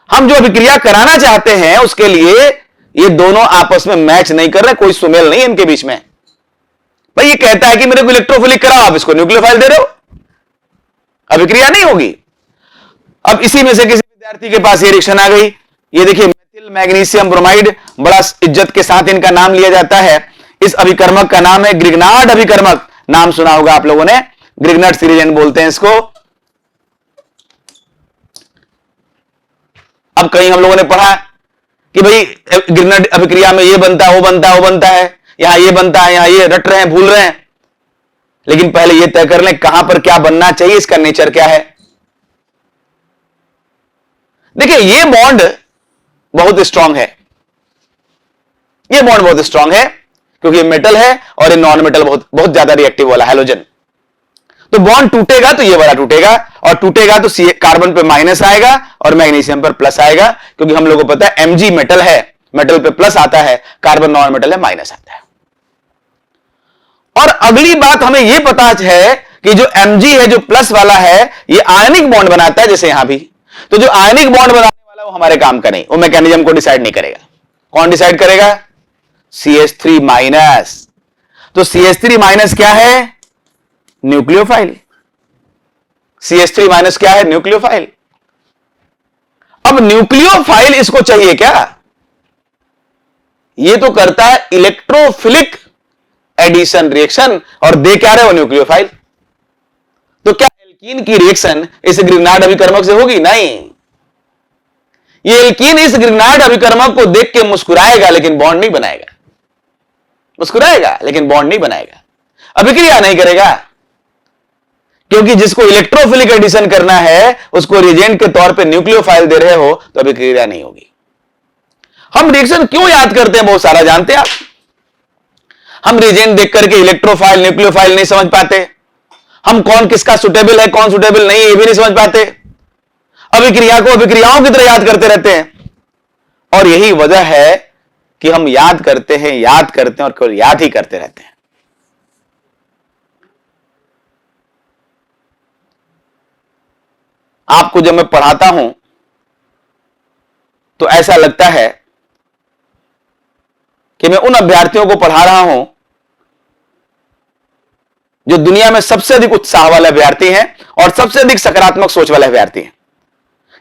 हम जो अभिक्रिया कराना चाहते हैं उसके लिए ये दोनों आपस में मैच नहीं कर रहे, कोई सुमेल नहीं है इनके बीच में। भाई ये कहता है कि मेरे को इलेक्ट्रोफिलिक कराओ, आप इसको न्यूक्लियोफाइल दे रहे हो, अभिक्रिया नहीं होगी। अब इसी में से किसी विद्यार्थी के पास ये रिएक्शन आ गई, ये देखिए मेथिल मैग्नीशियम ब्रोमाइड, बड़ा इज्जत के साथ इनका नाम लिया जाता है। इस अभिकर्मक का नाम है ग्रिग्नार्ड अभिकर्मक, नाम सुना होगा आप लोगों ने, ग्रिग्नार्ड सीरीजन बोलते हैं इसको। अब कहीं हम लोगों ने पढ़ा कि भाई ग्रिग्नार्ड अभिक्रिया में ये बनता है, वो बनता है, वो बनता है, यहां ये बनता है, यहां ये रट रहे हैं, भूल रहे हैं। लेकिन पहले ये तय कर लें कहां पर क्या बनना चाहिए, इसका नेचर क्या है। देखिए ये बॉन्ड बहुत स्ट्रांग है, ये बॉन्ड बहुत स्ट्रांग है क्योंकि ये मेटल है और ये नॉन मेटल बहुत बहुत ज्यादा रिएक्टिव वाला हैलोजन। तो बॉन्ड टूटेगा तो ये वाला टूटेगा, और टूटेगा तो कार्बन पे माइनस आएगा और मैग्नीशियम पर प्लस आएगा, क्योंकि हम लोगों को पता है Mg मेटल है, मेटल पे प्लस आता है, कार्बन नॉन मेटल है, माइनस आता है। और अगली बात हमें यह पता है कि जो Mg है, जो प्लस वाला है, ये आयनिक बॉन्ड बनाता है, जैसे यहां भी। तो जो आयनिक बॉन्ड बनाने वाला वो हमारे काम का नहीं, वो मैकेनिज्म को डिसाइड नहीं करेगा। कौन डिसाइड करेगा? CH3 minus. तो CH3 माइनस क्या है? न्यूक्लियोफाइल। CH3 माइनस क्या है? न्यूक्लियोफाइल। अब न्यूक्लियोफाइल इसको चाहिए क्या? ये तो करता है इलेक्ट्रोफिलिक एडिशन रिएक्शन, और दे क्या रहे हो? न्यूक्लियोफाइल। तो क्या एल्कीन की रिएक्शन इस ग्रिग्नार्ड अभिकर्मक से होगी? नहीं। ये एल्कीन इस ग्रिग्नार्ड अभिकर्मक को देख के मुस्कुराएगा लेकिन बॉन्ड नहीं बनाएगा, मुस्कुराएगा लेकिन बॉन्ड नहीं बनाएगा, अभिक्रिया नहीं करेगा, क्योंकि जिसको इलेक्ट्रोफिलिक एडिशन करना है उसको रिएजेंट के तौर पे न्यूक्लियोफाइल दे रहे हो तो अभिक्रिया नहीं होगी। हम रिएक्शन क्यों याद करते हैं बहुत सारा जानते हैं आप? हम रिएजेंट देख करके इलेक्ट्रोफाइल न्यूक्लियोफाइल नहीं समझ पाते, हम कौन किसका सुटेबल है कौन सुटेबल नहीं ये भी नहीं समझ पाते, अभिक्रिया को अभिक्रियाओं की तरह याद करते रहते हैं। और यही वजह है कि हम याद करते हैं और केवल याद ही करते रहते हैं। आपको जब मैं पढ़ाता हूं तो ऐसा लगता है कि मैं उन अभ्यर्थियों को पढ़ा रहा हूं जो दुनिया में सबसे अधिक उत्साह वाले अभ्यर्थी हैं और सबसे अधिक सकारात्मक सोच वाले अभ्यर्थी हैं,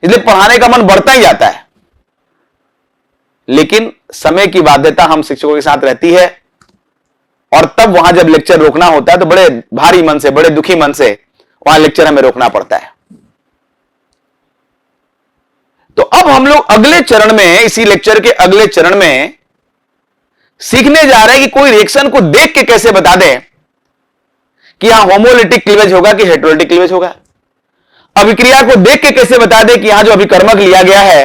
इसलिए पढ़ाने का मन बढ़ता ही जाता है। लेकिन समय की बाध्यता हम शिक्षकों के साथ रहती है, और तब वहां जब लेक्चर रोकना होता है तो बड़े भारी मन से, बड़े दुखी मन से वहां लेक्चर हमें रोकना पड़ता है। तो अब हम लोग अगले चरण में, इसी लेक्चर के अगले चरण में सीखने जा रहे हैं कि कोई रिएक्शन को देख के कैसे बता दें कि यहां होमोलिटिक क्लीवेज होगा कि हेटेरोलिटिक क्लीवेज होगा। अभिक्रिया को देख के कैसे बता दें कि यहां जो अभिकर्मक लिया गया है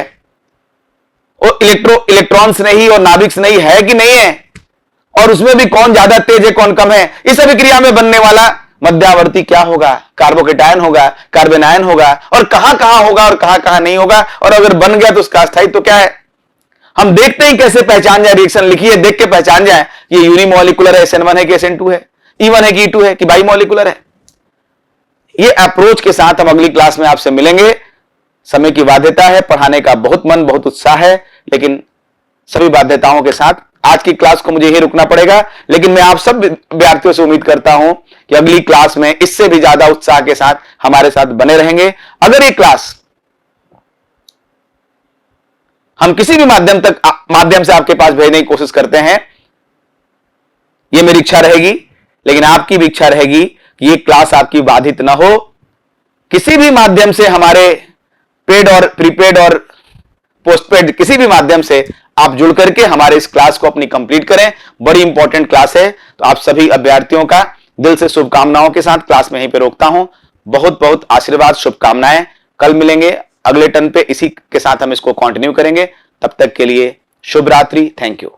वो इलेक्ट्रॉन्स नहीं और नाभिक्स नहीं है कि नहीं है, और उसमें भी कौन ज्यादा तेज है कौन कम है। इस अभिक्रिया में बनने वाला मध्यावर्ती क्या होगा? कार्बोकेटायन होगा, कार्बेनायन होगा, और कहां कहां होगा और कहां कहां नहीं होगा, और अगर बन गया तो उसका स्थायित्व क्या है। हम देखते ही कैसे पहचान जाए, रिएक्शन लिखिए देख के पहचान जाए ये यूनिमोलिकुलर है, SN1 है कि SN2 है, E1 है कि E2 है कि बाइमोलिकुलर है। ये अप्रोच के साथ हम अगली क्लास में आपसे मिलेंगे। समय की बाध्यता है, पढ़ाने का बहुत मन बहुत उत्साह है, लेकिन सभी बाध्यताओं के साथ आज की क्लास को मुझे यही रुकना पड़ेगा। लेकिन मैं आप सब विद्यार्थियों से उम्मीद करता हूं कि अगली क्लास में इससे भी ज्यादा उत्साह के साथ हमारे साथ बने रहेंगे। अगर ये क्लास हम किसी भी माध्यम से आपके पास भेजने की कोशिश करते हैं, ये मेरी इच्छा रहेगी, लेकिन आपकी भी इच्छा रहेगी कि ये क्लास आपकी बाधित ना हो। किसी भी माध्यम से, हमारे पेड और प्रीपेड और पोस्टपेड किसी भी माध्यम से आप जुड़ करके हमारे इस क्लास को अपनी कंप्लीट करें। बड़ी इंपॉर्टेंट क्लास है। तो आप सभी अभ्यर्थियों का दिल से शुभकामनाओं के साथ क्लास में यहीं पे रोकता हूं। बहुत बहुत आशीर्वाद, शुभकामनाएं। कल मिलेंगे अगले टर्न पे, इसी के साथ हम इसको कंटिन्यू करेंगे। तब तक के लिए शुभ रात्रि। Thank you.